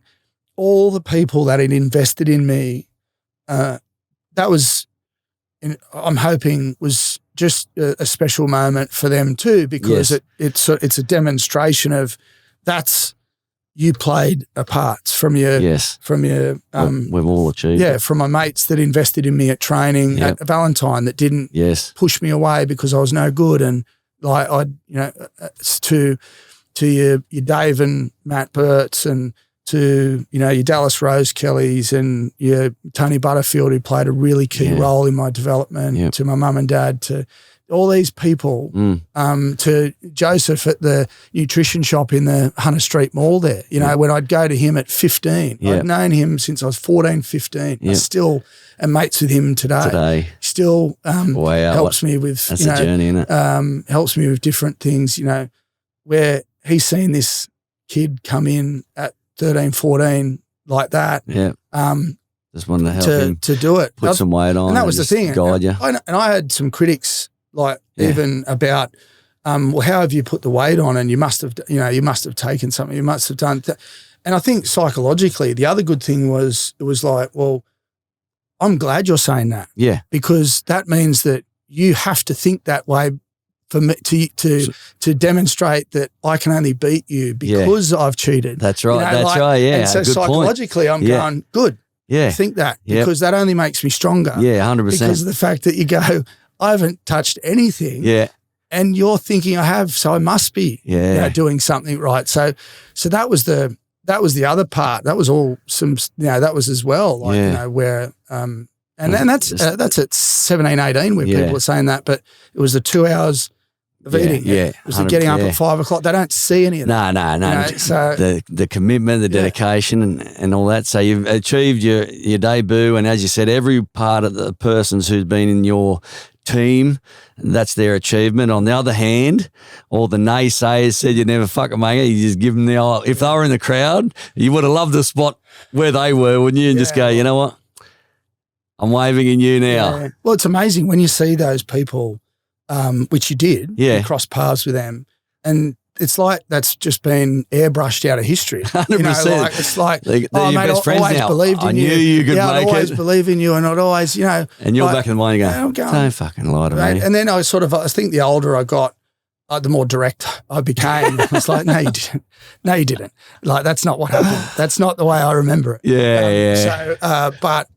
all the people that had invested in me, that was, I'm hoping was just a special moment for them too, because it's a demonstration of you played a part from your we've all achieved from my mates that invested in me at training at Valentine that didn't push me away because I was no good, and to your Dave and Matt Burts and to your Dallas Rose Kellys and your Tony Butterfield, who played a really key role in my development, to my mum and dad, to all these people, to Joseph at the nutrition shop in the Hunter Street Mall there. When I'd go to him at 15, I'd known him since I was 14, 15. I still am mates with him today. Still helps me with, that's a journey, isn't it? Helps me with different things, where he's seen this kid come in at 13, 14 like that. Yeah. Just wanted to help him to do it. Put some weight on. And that was the thing. Guide you. And I had some critics even about, how have you put the weight on? And you must have taken something. You must have done. And I think psychologically, the other good thing was, it was like, well, I'm glad you're saying that. Yeah. Because that means that you have to think that way for me to demonstrate that I can only beat you because I've cheated. That's right. That's right. Yeah. And so good psychologically, point. I'm going, good. Yeah. Think that because that only makes me stronger. Yeah, 100%. Because of the fact that you go, I haven't touched anything. Yeah. And you're thinking I have, so I must be doing something right. So that was the other part. That was all that was as well. Where and that's at 17, 18 where people are saying that, but it was the 2 hours of eating. Yeah. It was the getting up at 5 o'clock. They don't see any of that. No. So the commitment, the dedication and all that. So you've achieved your debut, and as you said, every part of the persons who's been in your team, that's their achievement. On the other hand, all the naysayers said you never fucking make it. You just give them the old, if they were in the crowd, you would have loved the spot where they were, wouldn't you? And just go, you know what? I'm waving in you now. Yeah. Well, it's amazing when you see those people, which you did, you cross paths with them, and it's like that's just been airbrushed out of history. 100%. You know, like, it's like, they're your mate, best friends always now. believed in I you. knew you could I'd make always it. believe in you, and I'd always, you know. And you're like, back in the mind going, don't fucking lie to me. And then I think the older I got, the more direct I became. I was like, no, you didn't. No, you didn't. Like, that's not what happened. That's not the way I remember it. Yeah. So, but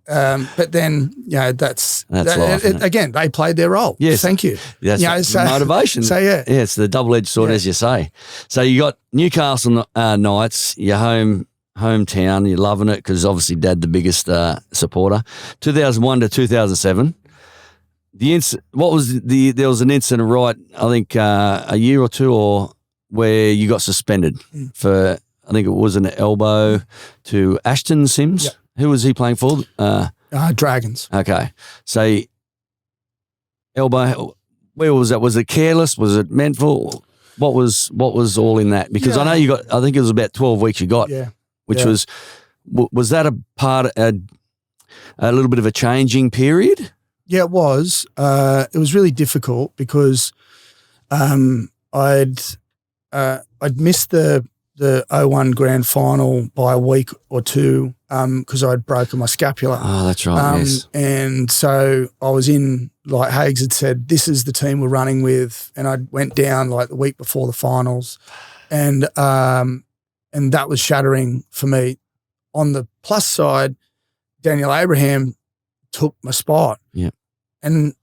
then, you know, that's life, again, they played their role. Yes. Thank you. That's motivation. So, yeah. Yeah, it's the double-edged sword, as you say. So you got Newcastle Knights, your hometown, you're loving it because obviously Dad, the biggest supporter. 2001 to 2007. There was an incident, right? I think a year or two, where you got suspended for. I think it was an elbow to Ashton Sims. Yep. Who was he playing for? Dragons. Okay, so elbow. Where was that? Was it careless? Was it meant for? What was all in that? Because I know you got. I think it was about 12 weeks you got. Yeah. Which was that a part a little bit of a changing period? Yeah, it was. It was really difficult because I'd missed the 01 grand final by a week or two because I'd broken my scapula. Oh, that's right, yes. And so I was in, like Hagues had said, this is the team we're running with, and I went down like the week before the finals, and that was shattering for me. On the plus side, Daniel Abraham took my spot. Yeah. And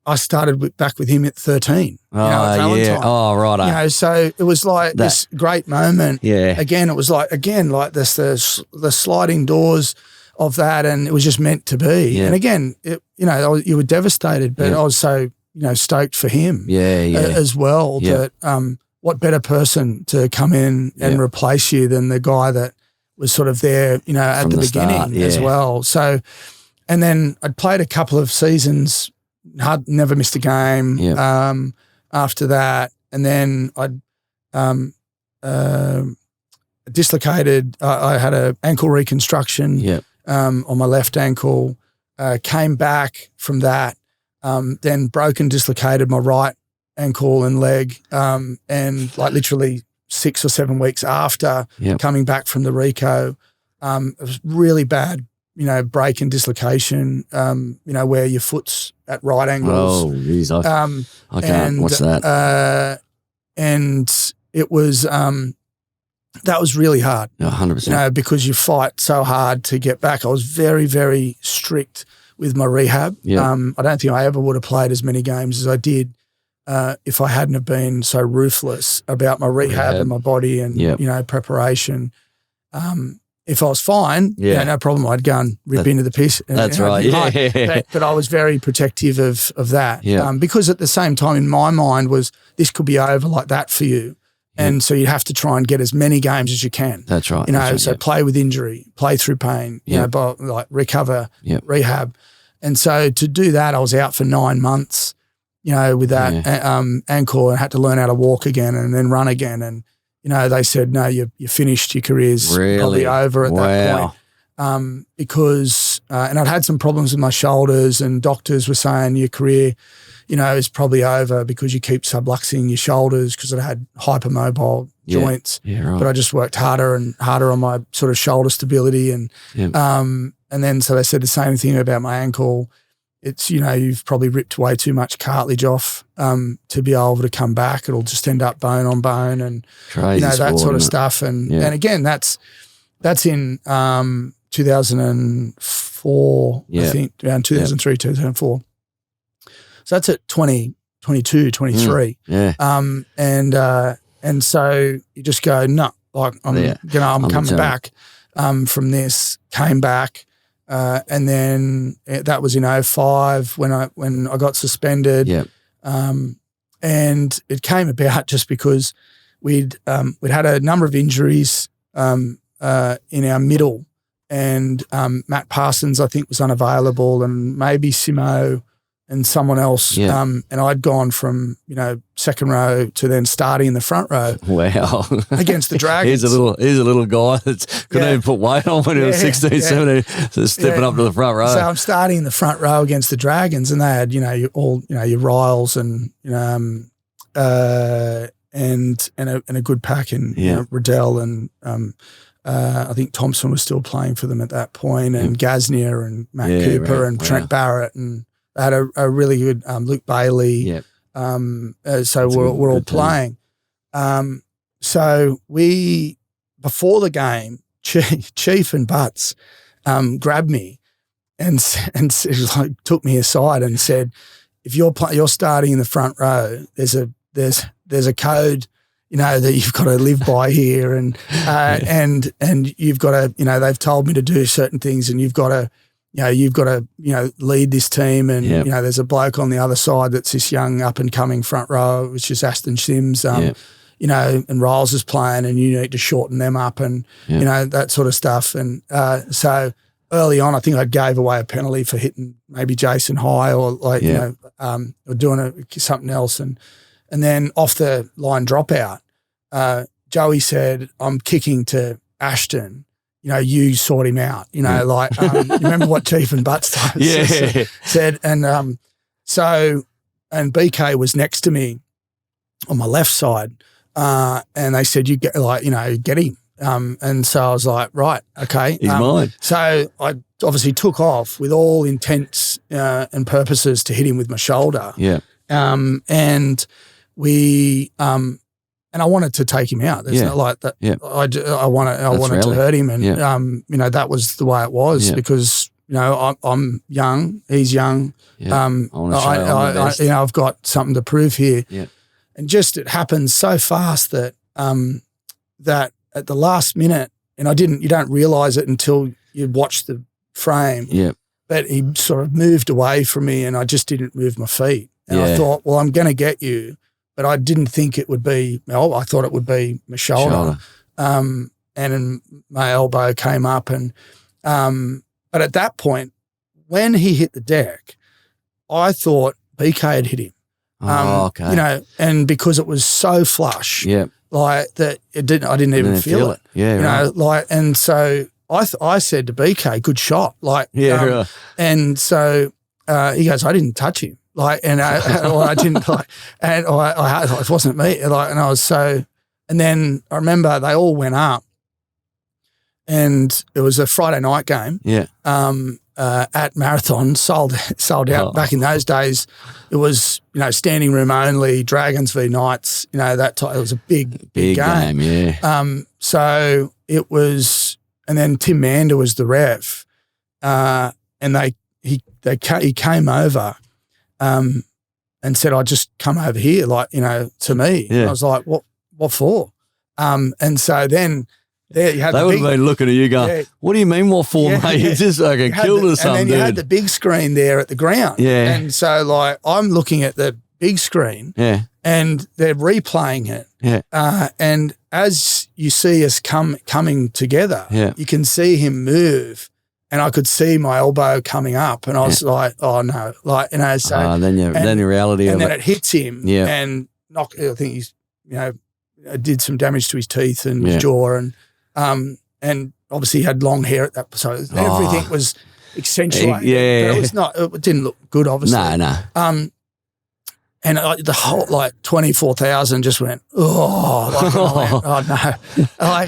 I started back with him at 13. Oh, Valentine. Oh, right. You know, so it was like this great moment. Yeah. Again, it was like this the sliding doors of that, and it was just meant to be. Yeah. And again, you were devastated, but I was so, stoked for him. As well. Yeah. That what better person to come in and replace you than the guy that was sort of there, at the beginning as well. So. And then I'd played a couple of seasons, never missed a game after that. And then I'd dislocated. I had an ankle reconstruction on my left ankle, came back from that, then broke and dislocated my right ankle and leg, and like literally 6 or 7 weeks after coming back from the Rico, it was really bad. Break and dislocation, where your foot's at right angles. Oh, geez, I can't watch that. And it was, that was really hard. 100%. Because you fight so hard to get back. I was very, very strict with my rehab. Yeah. I don't think I ever would have played as many games as I did if I hadn't have been so ruthless about my rehab and my body and, preparation. If I was fine, no problem. I'd go and rip into the piss. That's right. But I was very protective of that. Yeah. Because at the same time, in my mind was this could be over like that for you. And so you have to try and get as many games as you can. That's right. So play with injury, play through pain, recover, rehab. And so to do that, I was out for 9 months, with that ankle, and had to learn how to walk again and then run again. And they said, no, you finished, your career's probably over at that point. Because and I'd had some problems with my shoulders, and doctors were saying your career, is probably over because you keep subluxing your shoulders, because I had hypermobile joints. Yeah, right. But I just worked harder and harder on my sort of shoulder stability. And then so they said the same thing about my ankle. It's, you've probably ripped way too much cartilage off to be able to come back. It'll just end up bone on bone and, crazy that sort of stuff. And again, that's in 2004, I think, around 2003, 2004. So that's at 22, 23. And so you just go, no, like I'm coming back from this, came back. And then that was in 2005 when I got suspended. And it came about just because we'd had a number of injuries in our middle, and Matt Parsons, I think, was unavailable, and maybe Simo and someone else. Yeah. And I'd gone from, second row to then starting in the front row. Wow. Against the Dragons. Here's a little guy that couldn't even put weight on when he was 16, 17, so stepping up to the front row. So I'm starting in the front row against the Dragons, and they had, your Riles and, and a good pack in Riddell and I think Thompson was still playing for them at that point, and Gaznia and Matt Cooper and Trent Barrett, and they had a really good Luke Bailey. Yeah. So we're all playing. So we, before the game, Chief and Butts grabbed me and took me aside and said, if you're starting in the front row, there's a code, that you've got to live by here, and you've got to, they've told me to do certain things, and you've got to lead this team, and there's a bloke on the other side that's this young up and coming front row, which is Aston Sims, and Riles is playing, and you need to shorten them up, and that sort of stuff, and so early on, I think I gave away a penalty for hitting maybe Jason high, or or doing something else, and then off the line dropout, Joey said, "I'm kicking to Ashton. You sort him out." You remember what Chief and Butts said, and and BK was next to me on my left side, and they said, "You get get him." And so I was like, right, okay. He's mine. So I obviously took off with all intents and purposes to hit him with my shoulder. Yeah. And we and I wanted to take him out. There's not like that. Yeah. I wanted to hurt him, and that was the way it was because I'm young, he's young. Yeah. I've got something to prove here. Yeah. And just it happened so fast that that at the last minute, and you don't realise it until you watch the frame. Yeah. But he sort of moved away from me, and I just didn't move my feet. And I thought, well, I'm going to get you, but I didn't think it would be. I thought it would be my shoulder. And then my elbow came up, and but at that point, when he hit the deck, I thought BK had hit him. Okay. And because it was so flush. Yeah. Like that, I didn't even feel it. Yeah, right. And so I said to BK, "Good shot." And so he goes, "I didn't touch him." And I didn't and it wasn't me. And I was so, and then I remember they all went up, and it was a Friday night game. Yeah. At Marathon, sold out. Back in those days, it was standing room only. Dragons v Knights, that type. It was a big game. Yeah. So it was, and then Tim Mander was the ref, and he came over, and said, "I just come over here, to me." Yeah. And I was like, "What for?" And so then. There you had they would have been looking at you going, "What do you mean, what for, mate? You just killed us, and then you had the big screen there at the ground. Yeah. And so, I'm looking at the big screen and they're replaying it. Yeah. And as you see us coming together, you can see him move, and I could see my elbow coming up, and I was like, oh, no. So. Then the reality of it. And then it hits him and I think he's, did some damage to his teeth and his jaw, and obviously he had long hair at that, so everything was accentuated. Yeah, but it was not. It didn't look good, obviously. No. And the whole 24,000 just went, oh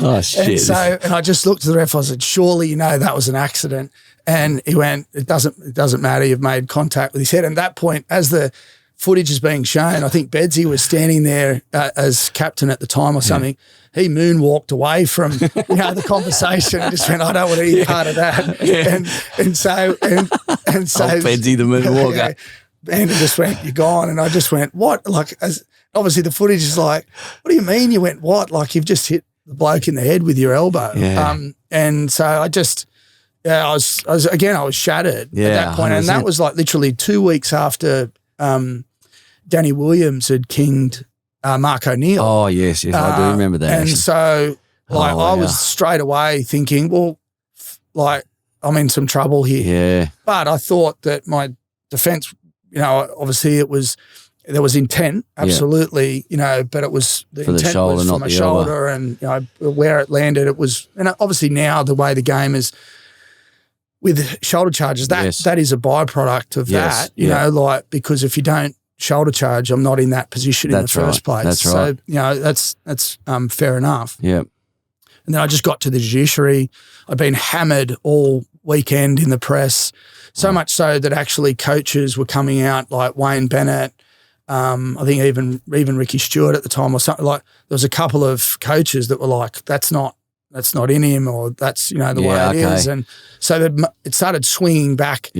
no, shit. And I just looked at the ref. I said, surely that was an accident. And he went, it doesn't matter. You've made contact with his head. And at that point, as the footage is being shown, I think Bedsy was standing there as captain at the time or something. He moonwalked away from the conversation and just went, I don't want to be part of that. And so Bedsy the moonwalker. And it just went, you're gone. And I just went, what? Obviously the footage is like, what do you mean you went what? Like you've just hit the bloke in the head with your elbow. Yeah. And so I just, I was shattered at that point. 100%. And that was literally 2 weeks after Danny Williams had kinged Mark O'Neill. Oh, yes, I do remember that. And actually. So I was straight away thinking, well, I'm in some trouble here. Yeah. But I thought that my defence, obviously there was intent, absolutely, but it was the intent shoulder, was from a shoulder, and where it landed, it was, and obviously now the way the game is with shoulder charges, that is a byproduct of that, like, because if you don't shoulder charge, I'm not in that position in the first place. That's right. So that's fair enough. Yeah. And then I just got to the judiciary. I'd been hammered all weekend in the press, so much so that actually coaches were coming out, like Wayne Bennett. I think even Ricky Stewart at the time, or something, like there was a couple of coaches that were like, that's not in him, or that's the way it is, and so it started swinging back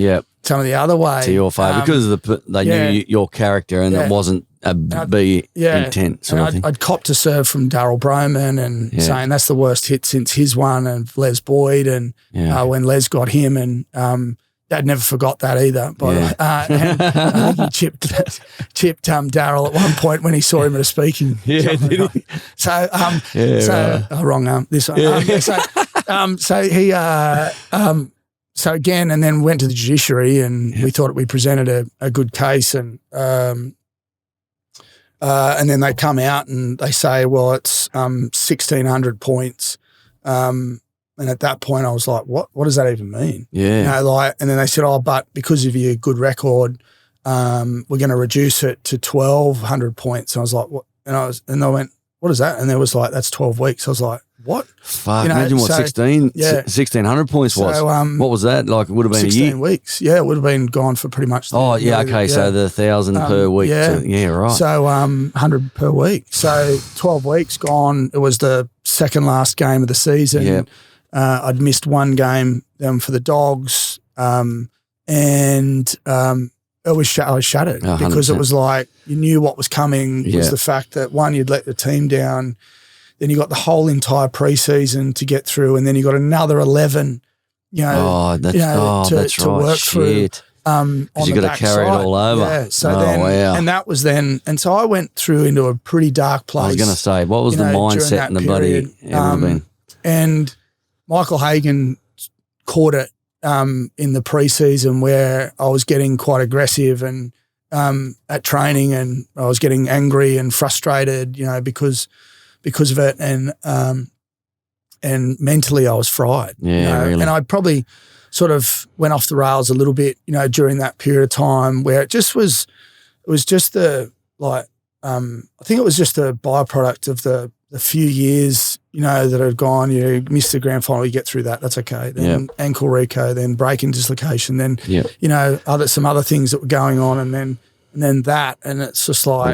some of the other way to your favour because they knew your character, and it wasn't a B intent sort of thing. I'd copped a serve from Darryl Broman and saying that's the worst hit since his one, and Les Boyd, and when Les got him, and Dad never forgot that either. But and I think he chipped Darryl at one point when he saw him at a speaking. Yeah, did he? So wrong arm. This one. So he so again, and then went to the judiciary, and we thought we presented a good case, and then they come out and they say, well, it's 1,600 points. And at that point I was like, what does that even mean? Yeah. And then they said, but because of your good record, we're going to reduce it to 1,200 points. And I was like, what? And they went, what is that? And there was like, that's 12 weeks. I was like, what? Fuck, imagine what 1,600 points was. So, what was that? Like, it would have been 16 a year? weeks. Yeah, it would have been gone for pretty much. So the 1,000 per week. Right. So 100 per week. So 12 weeks gone. It was the second last game of the season. Yeah. I'd missed one game for the Dogs, and I was shattered 100%. Because it was like you knew what was coming. Was the fact that one, you'd let the team down, then you got the whole entire preseason to get through, and then you got another 11. To work through. Because you got to carry it all over. Yeah. So and that was then, and so I went through into a pretty dark place. I was going to say, what was the mindset in the bloody and Michael Hagan caught it in the preseason where I was getting quite aggressive and at training, and I was getting angry and frustrated, because of it, and mentally I was fried. Yeah, really. And I probably sort of went off the rails a little bit, during that period of time where I think it was just the byproduct of the few years, that had gone. You missed the grand final, you get through that, that's okay. Then ankle reco, then breaking dislocation, then some other things that were going on, and then that, and it's just like,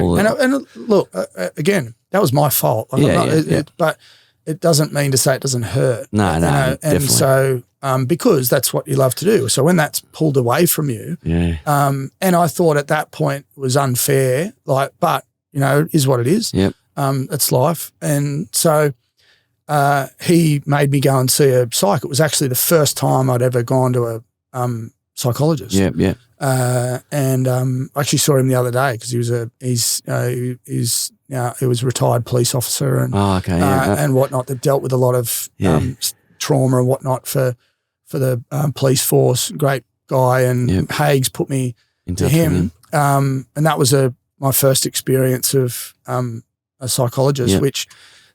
look, again, that was my fault. But it doesn't mean to say it doesn't hurt. No, and definitely. So because that's what you love to do. So when that's pulled away from you, and I thought at that point it was unfair, but it is what it is. Yep. It's life. And so he made me go and see a psych. It was actually the first time I'd ever gone to a psychologist. Yeah. And I actually saw him the other day because he was a retired police officer and and whatnot that dealt with a lot of trauma and whatnot for the police force. Great guy, and Hagues put me to him. And that was my first experience of a psychologist, which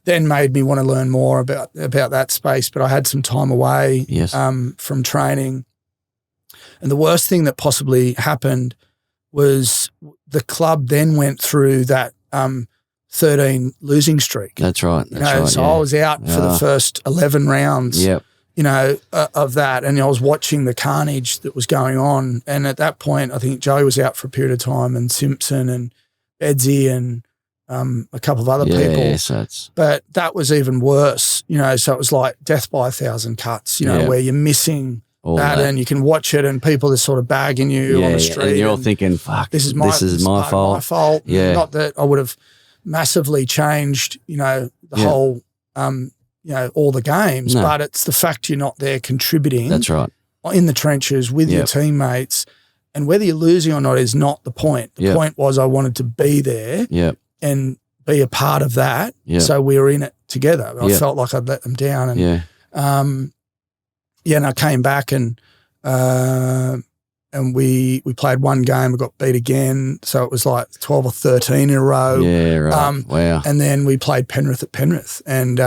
then made me want to learn more about that space. But I had some time away from training. And the worst thing that possibly happened was the club then went through that 13 losing streak. That's right. So I was out for the first 11 rounds, of that. And I was watching the carnage that was going on. And at that point, I think Joey was out for a period of time, and Simpson and Bedsy and a couple of other people. But that was even worse, so it was like death by 1,000 cuts, where you're missing that, and you can watch it, and people are sort of bagging you on the street. And you're thinking, fuck, this is my fault. My fault. Yeah. Not that I would have massively changed, the whole, all the games, but it's the fact you're not there contributing. That's right. In the trenches with your teammates. And whether you're losing or not is not the point. The point was I wanted to be there and be a part of that. So we were in it together. I felt like I'd let them down. And and I came back and we played one game, we got beat again, so it was like 12 or 13 in a row. Yeah, right. Wow. And then we played Penrith at Penrith, and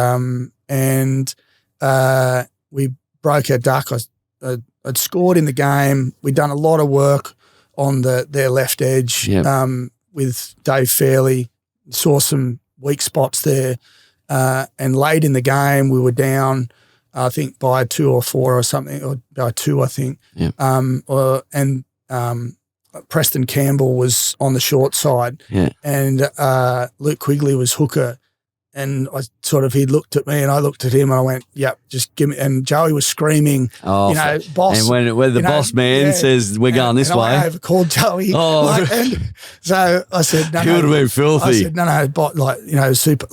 we broke our duck. I'd scored in the game. We'd done a lot of work on their left edge with Dave Fairley. Saw some weak spots there, and late in the game we were down, I think by 2 or 4 or something, or by 2, I think. Yeah. Preston Campbell was on the short side, and Luke Quigley was hooker. And he looked at me and I looked at him and I went, yep, just give me. And Joey was screaming, boss. And when the boss man says we're going this way. I overcalled Joey. And so I said, no, he would have been filthy. I said, no, but super,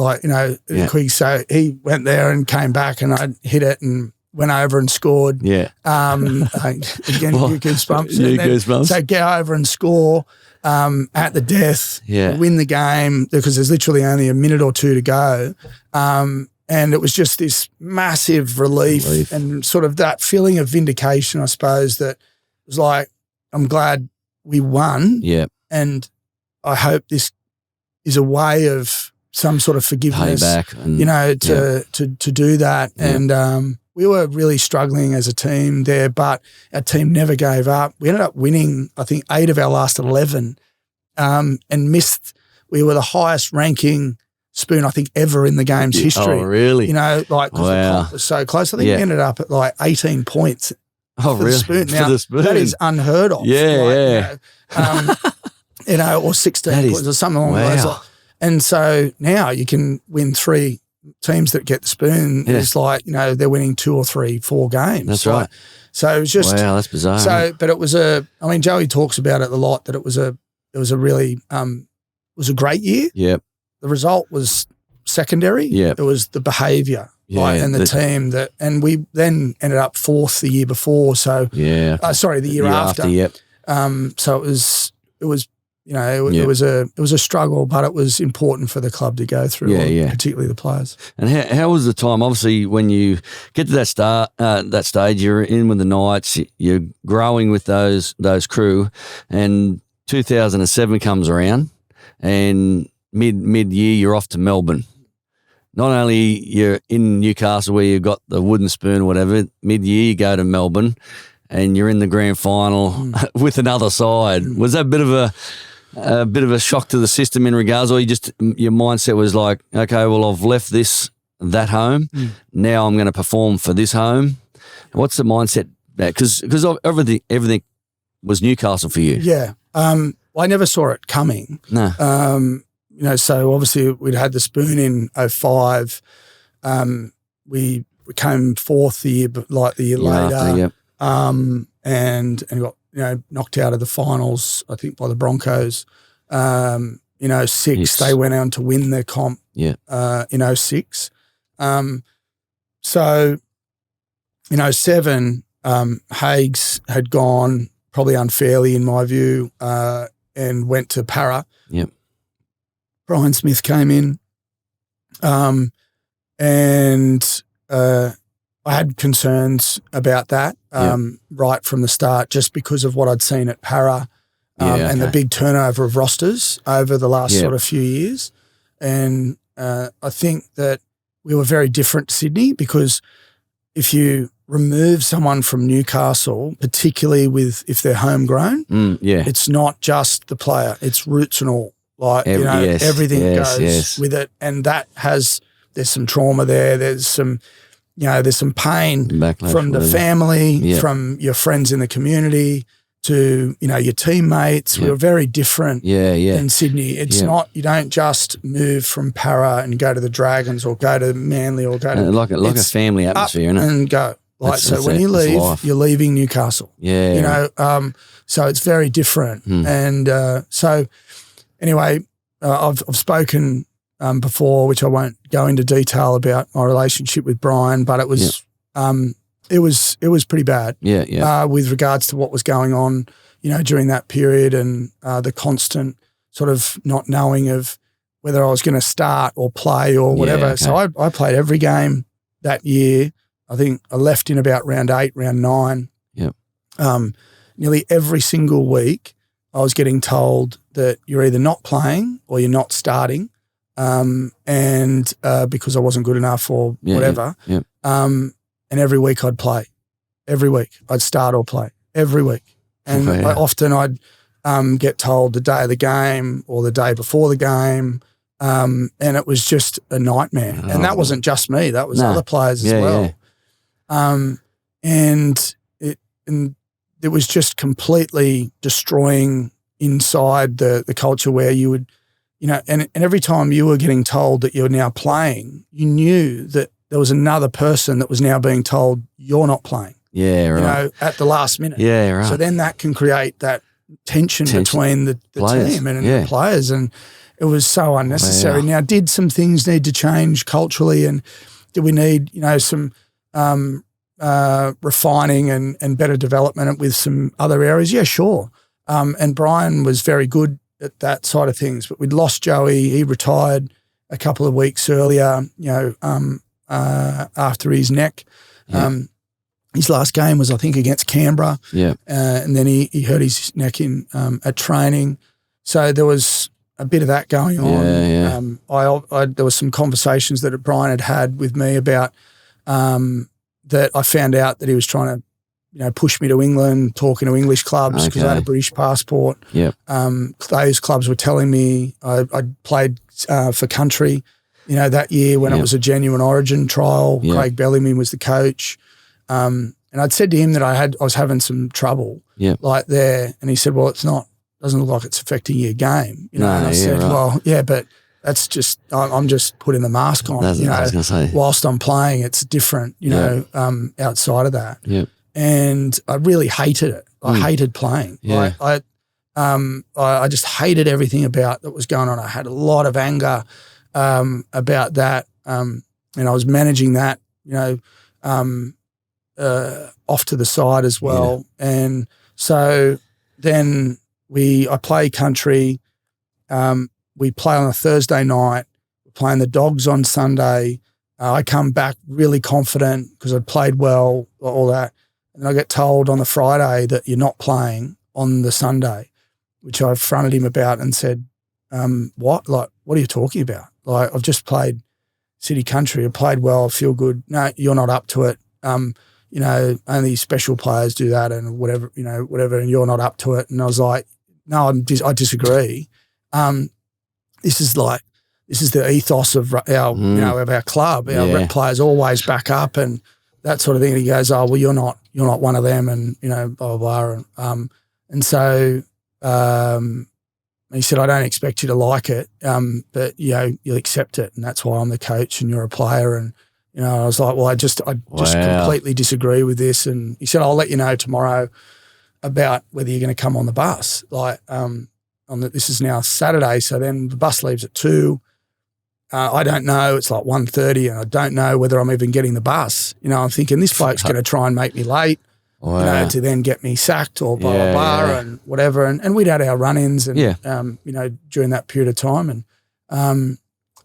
quick. So he went there and came back and I hit it and went over and scored. Yeah. Again, new goosebumps. New goosebumps. So get over and score. At the death, win the game because there's literally only a minute or 2 to go. And it was just this massive relief and sort of that feeling of vindication, I suppose, that was like, I'm glad we won. Yeah. And I hope this is a way of some sort of forgiveness, payback, to do that. Yeah. And we were really struggling as a team there, but our team never gave up. We ended up winning, I think, 8 of our last 11, and missed. We were the highest ranking spoon, I think, ever in the game's history. Oh, really? Because the comp was so close. I think we ended up at like 18 points. Oh, really? The spoon. Now, for the spoon. That is unheard of. Yeah, or 16 points or something along those lines. And so now you can win 3 teams that get the spoon. It's like, they're winning 2 or 3, 4 games. That's right. So it was just. Wow, that's bizarre. So, but it was Joey talks about it a lot, that it was a really, was a great year. Yep. The result was secondary. Yep. It was the behaviour. And the team and we then ended up 4th the year before. So, the year after. Yep. So it was, it was a struggle, but it was important for the club to go through, particularly the players. And how was the time? Obviously, when you get to that stage, you're in with the Knights, you're growing with those crew, and 2007 comes around, and mid-year you're off to Melbourne. Not only you're in Newcastle where you've got the wooden spoon or whatever, mid-year you go to Melbourne and you're in the grand final with another side. Was that a bit of a shock to the system in regards, or your mindset was like, okay, well, I've left that home. Now I'm going to perform for this home. What's the mindset there? Because everything was Newcastle for you. Yeah. I never saw it coming. No. So obviously we'd had the spoon in 2005. We came 4th the year later. After, yep. And got knocked out of the finals, I think, by the Broncos. In 2006, they went on to win their comp. Yeah. In 2006. So in 2007, Hagues had gone probably unfairly in my view, and went to Para. Yep. Brian Smith came in, and I had concerns about that right from the start, just because of what I'd seen at Para and the big turnover of rosters over the last sort of few years. And I think that we were very different to Sydney, because if you remove someone from Newcastle, particularly if they're homegrown, it's not just the player, it's roots and all. Everything goes with it. And there's some trauma there. There's some pain from the family, from your friends in the community, to, your teammates. We were very different in Sydney. It's not, you don't just move from Para and go to the Dragons or go to Manly or go to like a family atmosphere, isn't it? And go. When you leave, you're leaving Newcastle. So it's very different. And so anyway, I've spoken before, which I won't go into detail about my relationship with Brian, but it was it was pretty bad. With regards to what was going on, during that period, and the constant sort of not knowing of whether I was going to start or play or whatever. So I played every game that year. I think I left in about round 8, round 9. nearly every single week I was getting told that you're either not playing or you're not starting, and because I wasn't good enough or whatever. Yeah. And every week I'd play. Every week I'd start or play. Every week. And often I'd get told the day of the game or the day before the game, and it was just a nightmare. And that wasn't just me. That was other players as well. And it was just completely destroying inside the culture where you would, and every time you were getting told that you're now playing, you knew that there was another person that was now being told you're not playing. Yeah, right. At the last minute. Yeah, right. So then that can create that tension between the team and the players, and it was so unnecessary. Now, did some things need to change culturally, and did we need, some refining and better development with some other areas? Yeah, sure. And Brian was very good at that side of things, but we'd lost Joey. He retired a couple of weeks earlier, after his neck. His last game was, I think, against Canberra. Yeah. And then he hurt his neck in at training. So there was a bit of that going on. There was some conversations that Brian had with me about that I found out that he was trying to, push me to England, talking to English clubs because I had a British passport. Yeah. Those clubs were telling me I played for country, that year when it was a genuine origin trial. Yeah. Craig Bellamy was the coach. And I'd said to him that I was having some trouble like there. And he said, well, doesn't look like it's affecting your game. And I said, well, yeah, but that's just, I'm just putting the mask on, I was going to say. Whilst I'm playing, it's different, outside of that. Yeah. And I really hated it. I hated playing. Yeah. I just hated everything about that was going on. I had a lot of anger about that. And I was managing that, off to the side as well. Yeah. And so then I play country. We play on a Thursday night. We're playing the Dogs on Sunday. I come back really confident because I'd played well, all that. And I get told on the Friday that you're not playing on the Sunday, which I fronted him about and said, what? Like, what are you talking about? Like, I've just played city country. I played well. I feel good. No, you're not up to it. Only special players do that and whatever, and you're not up to it. And I was like, no, I disagree. This is the ethos of our, of our club. Our rep players always back up and that sort of thing. And he goes, oh, well, you're not one of them, and blah blah blah. And so he said, I don't expect you to like it, but you'll accept it, and that's why I'm the coach and you're a player. And I was like, well, I just completely disagree with this. And he said, I'll let you know tomorrow about whether you're going to come on the bus. Like, this is now Saturday, so then the bus leaves at 2:00. I don't know. It's like 1:30, and I don't know whether I'm even getting the bus. I'm thinking this bloke's going to try and make me late, to then get me sacked or blah, blah, blah, and whatever. And we'd had our run-ins and, during that period of time. And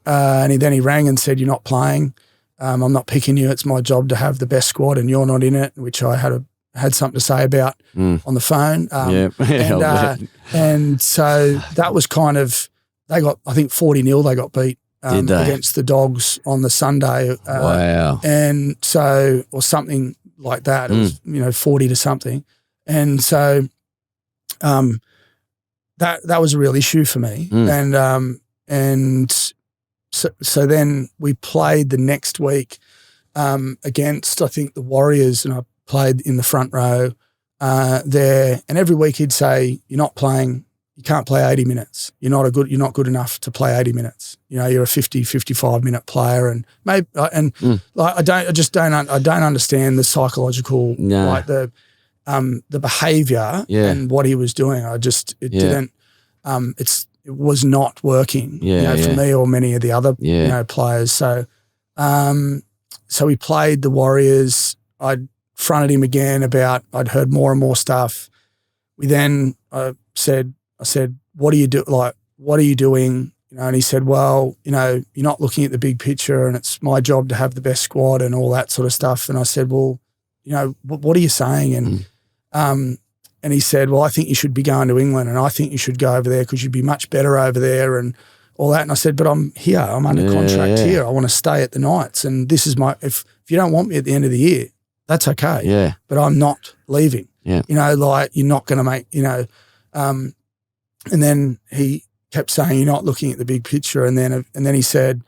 then he rang and said, you're not playing. I'm not picking you. It's my job to have the best squad and you're not in it, which I had something to say about on the phone. And so that was kind of, they got, I think 40-0 they got beat against the Dogs on the Sunday. And so, or something like that. It was, 40 to something. And so that was a real issue for me. And so then we played the next week against, I think, the Warriors, and I played in the front row there. And every week he'd say, you're not playing, you can't play 80 minutes. You're not good enough to play 80 minutes. You're a 50, 55-minute player. And maybe, I don't understand the psychological, like the behavior and what he was doing. It was not working, for me or many of the other, players. So, so we played the Warriors. I'd fronted him again about, I'd heard more and more stuff. We then, I said, what do you do? Like, what are you doing? And he said, well, you're not looking at the big picture, and it's my job to have the best squad and all that sort of stuff. And I said, well, what are you saying? And he said, well, I think you should be going to England and I think you should go over there because you'd be much better over there and all that. And I said, but I'm here. I'm under contract here. I want to stay at the Knights. And this is if you don't want me at the end of the year, that's okay. Yeah. But I'm not leaving. Yeah. You know, like you're not going to make, you know, and then he kept saying, you're not looking at the big picture. And then he said,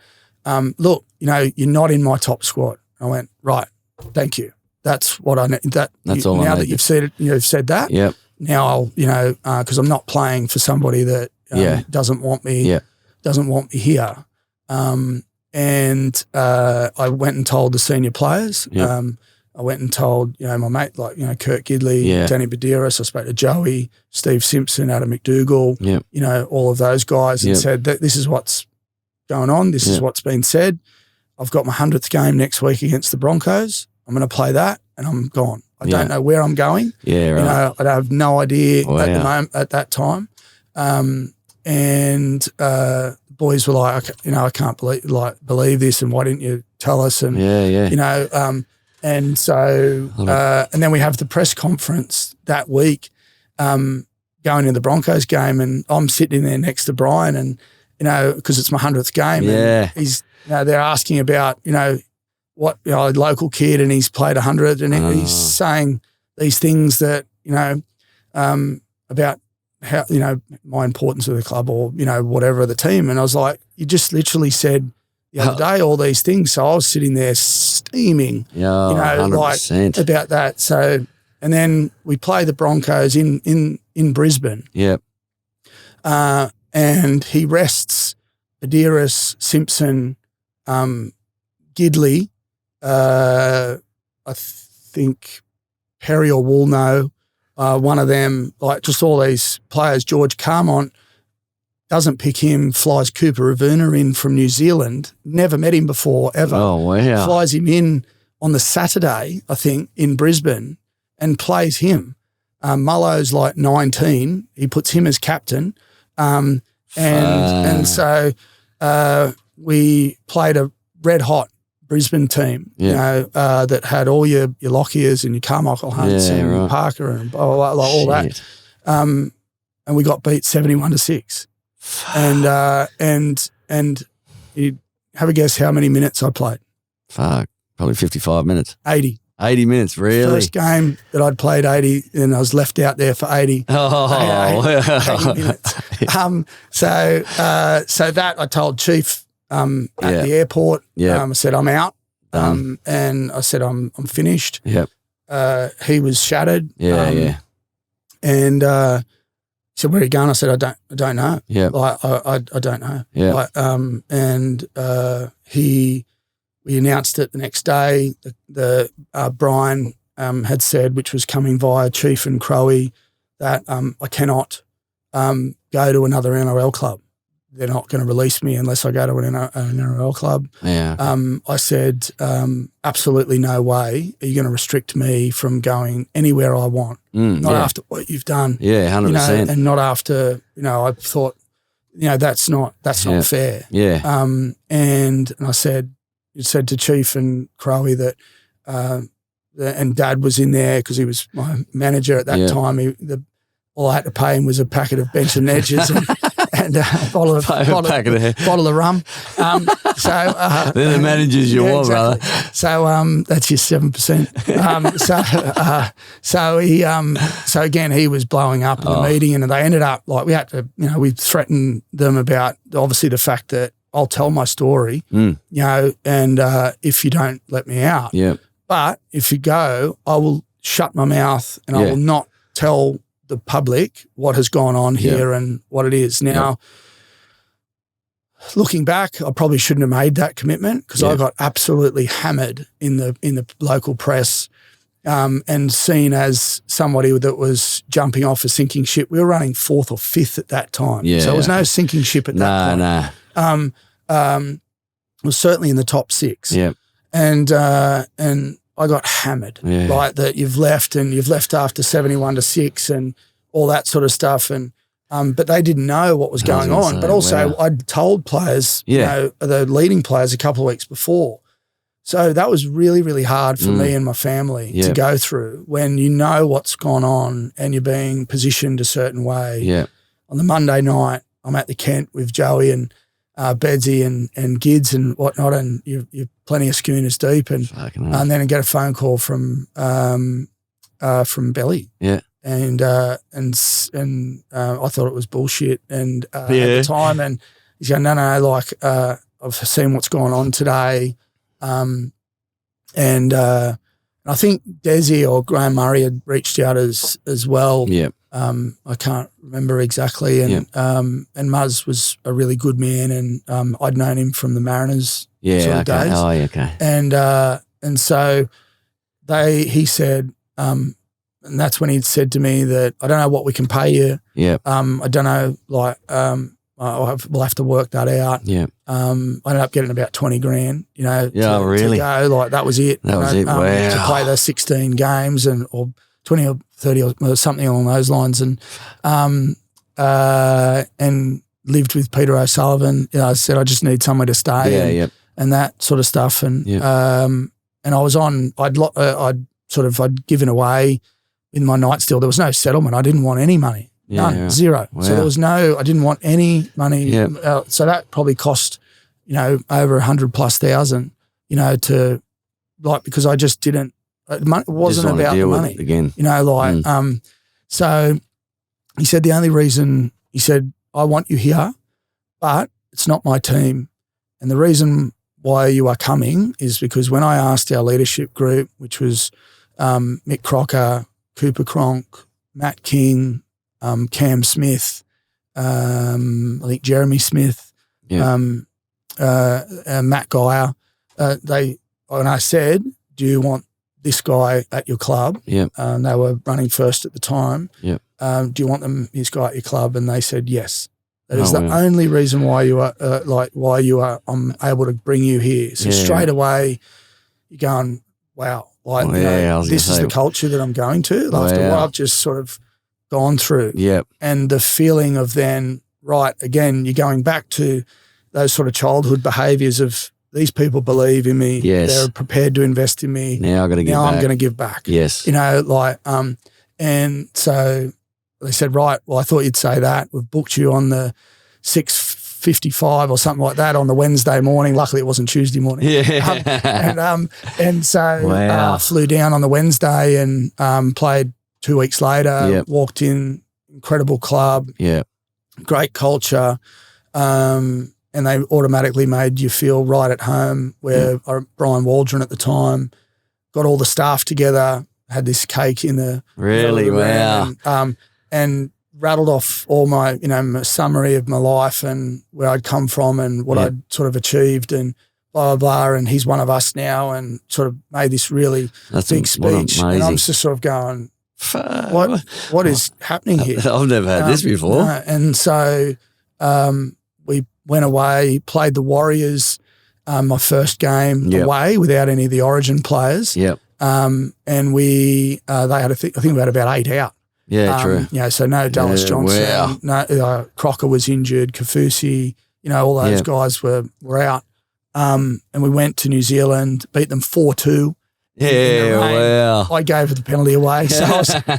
look, you know, you're not in my top squad. I went, right, thank you. That's what I need. That's all. Now that you've said it, you've said that. Yep. Now I'll, you know, because I'm not playing for somebody that doesn't want me. Yeah. Doesn't want me here. And I went and told the senior players. Yep. I went and told, you know, my mate, like, you know, Kurt Gidley, Danny Badiris. I spoke to Joey, Steve Simpson, Adam McDougall, you know, all of those guys and said that this is what's going on. This is what's been said. I've got my 100th game next week against the Broncos. I'm going to play that and I'm gone. I don't know where I'm going. Yeah, right. You know, I have no idea at the moment, at that time. And boys were like, you know, I can't believe this and why didn't you tell us? And, you know, and so, and then we have the press conference that week going to the Broncos game and I'm sitting there next to Brian and, you know, because it's my 100th game and he's, you know, they're asking about, you know, what, you know, a local kid and he's played 100 and he's saying these things that, you know, about how, you know, my importance of the club or, you know, whatever the team. And I was like, you just literally said the other day all these things. So I was sitting there steaming, you know, 100%. like about that. So, and then we play the Broncos in Brisbane. Yep. And he rests Badiris, Simpson, Gidley, I think Perry or Woolno, one of them, like just all these players. George Carmont doesn't pick him, flies Cooper Ravuna in from New Zealand, never met him before, ever. Oh, wow. Flies him in on the Saturday, I think, in Brisbane and plays him. Mullo's like 19. He puts him as captain. And so we played a red-hot Brisbane team, you know, that had all your Lockyers and your Carmichael Hunts and your Parker and blah, blah, blah, like all that. And we got beat 71-6. And you have a guess how many minutes I played? Fuck, probably 55 minutes. 80. 80 minutes, really? First game that I'd played 80 and I was left out there for 80. 80 minutes. So that I told Chief at the airport. I said, I'm out. And I said, I'm finished. Yep. He was shattered. And he said, where are you going? I said, I don't know. Yeah. Like, I don't know. Yeah. Like, we announced it the next day. The Brian had said, which was coming via Chief and Crowe, that I cannot go to another NRL club. They're not going to release me unless I go to an NRL club. Yeah. I said, absolutely no way are you going to restrict me from going anywhere I want. Not after what you've done. Yeah, 100%. You know, and not after, you know, I thought, you know, that's not fair. Yeah. And I said to Chief and Crowe that, and Dad was in there because he was my manager at that time. All I had to pay him was a packet of Benson Edges and a bottle of rum. Then the manager's your one, brother. So that's your 7%. So again, he was blowing up in the meeting, and they ended up like we had to, you know, we threatened them about obviously the fact that I'll tell my story, you know, and if you don't let me out, but if you go, I will shut my mouth and I will not tell the public what has gone on here and what it is. Now, looking back, I probably shouldn't have made that commitment because I got absolutely hammered in the local press and seen as somebody that was jumping off a sinking ship. We were running 4th or 5th at that time. So it was no sinking ship at that point. It was certainly in the top 6. Yeah. And I got hammered, like that you've left after 71-6 and all that sort of stuff. And but they didn't know what was going on. But also I'd told players, you know, the leading players a couple of weeks before So that was really, really hard for me and my family to go through when you know what's gone on and you're being positioned a certain way. Yeah. On the Monday night, I'm at the Kent with Joey and Bedsy and Gids and whatnot, and you're plenty of schooners deep, and then I get a phone call from Belly. Yeah. And I thought it was bullshit. And at the time, and he's going, no, like I've seen what's going on today. And I think Desi or Graham Murray had reached out as well. Yeah. I can't remember exactly. And Muzz was a really good man, and I'd known him from the Mariners days. Oh, yeah, okay. And so he said, and that's when he'd said to me that I don't know what we can pay you. Yeah. I don't know, like we'll have to work that out. Yeah. I ended up getting about 20 grand, to really? go. Like that was it. That was it. Wow. To play those 16 games or 20 or 30 or something along those lines, and lived with Peter O'Sullivan. I said I just need somewhere to stay. And that sort of stuff. And I was on. I'd given away in my night still. There was no settlement. I didn't want any money. None, zero. Wow. So there was I didn't want any money. So that probably cost, over 100,000+, to because I just didn't, it wasn't about the money. Again. So he said, the only reason, he said, I want you here, but it's not my team. And the reason why you are coming is because when I asked our leadership group, which was Mick Crocker, Cooper Cronk, Matt King, Cam Smith, I think Jeremy Smith, Matt Geyer, when I said, do you want this guy at your club? Yeah. They were running first at the time. Yeah. Do you want this guy at your club? And they said yes. That is the only reason why you are I'm able to bring you here. So straight away, you're going, wow, this is the culture that I'm going to after what I've just sort of gone through. Yeah. And the feeling of then, again, you're going back to those sort of childhood behaviours of these people believe in me. Yes. They're prepared to invest in me. Now I'm going to give back. Yes. And so they said, right, well, I thought you'd say that. We've booked you on the 6:55 or something like that on the Wednesday morning. Luckily, it wasn't Tuesday morning. Yeah. And so flew down on the Wednesday and played 2 weeks later, walked in, incredible club, great culture, and they automatically made you feel right at home where Brian Waldron at the time got all the staff together, had this cake in the and rattled off all my, my summary of my life and where I'd come from and what I'd sort of achieved and blah, blah, blah, and he's one of us now, and sort of made this really big speech. And I'm just sort of going, what is happening here? I've never had this before. And so we went away, played the Warriors, my first game away without any of the Origin players. Yep. And they had, I think we had about 8 out. Yeah, true. So no Dallas Johnson, no Crocker was injured, Kafusi, all those guys were out. And we went to New Zealand, beat them 4-2. Yeah, wow. I gave the penalty away, so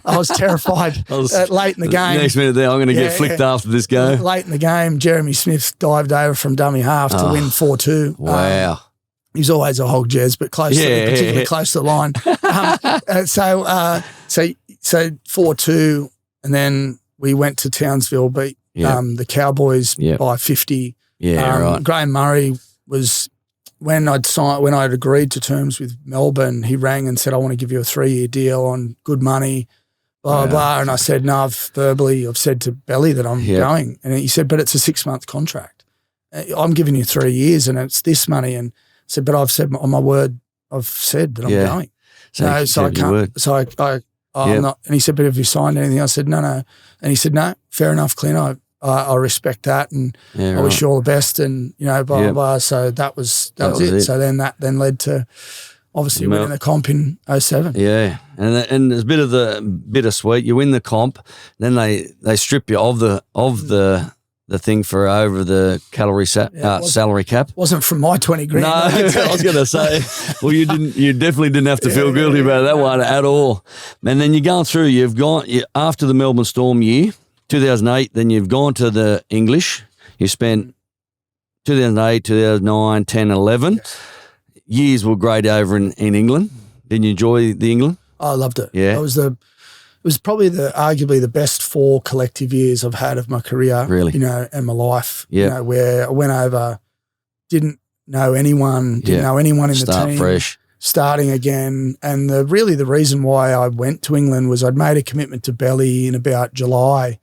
I was terrified. Late in the game. Next minute there, I'm going to get flicked after this go. Late in the game, Jeremy Smith dived over from dummy half to win 4-2. Wow. He was always a hog, Jez, but particularly close to the line. So 4-2, and then we went to Townsville, beat the Cowboys by 50. Yeah, right. Graham Murray was, when I'd agreed to terms with Melbourne, he rang and said, I want to give you a 3-year deal on good money, blah, blah, blah. And I said, no, I've said to Belly that I'm going. And he said, but it's a 6-month contract. I'm giving you 3 years and it's this money. And I said, but I've said on my word, I've said that I'm going. So I can't. I'm not. And he said, but have you signed anything? I said, no. And he said, no, fair enough, Clint. I respect that, and I wish you all the best, and blah blah blah. So that was it. So then that led to obviously winning the comp in 07. Yeah, and there's a bit of the bittersweet. You win the comp, then they strip you of the the thing for over the salary cap. Wasn't from my 20 grand. No, I was going to say, well, you definitely didn't have to feel guilty about that one at all. And then you're going through, after the Melbourne Storm year, 2008, then you've gone to the English. You spent 2008, 2009, 10, 11. Yes. Years were great over in England. Did you enjoy the England? I loved it. Yeah. It was probably arguably the best 4 collective years I've had of my career, really, and my life, yeah. Where I went over, didn't know anyone, didn't know anyone in the team. Start fresh. Starting again. And the reason why I went to England was I'd made a commitment to Belly in about July,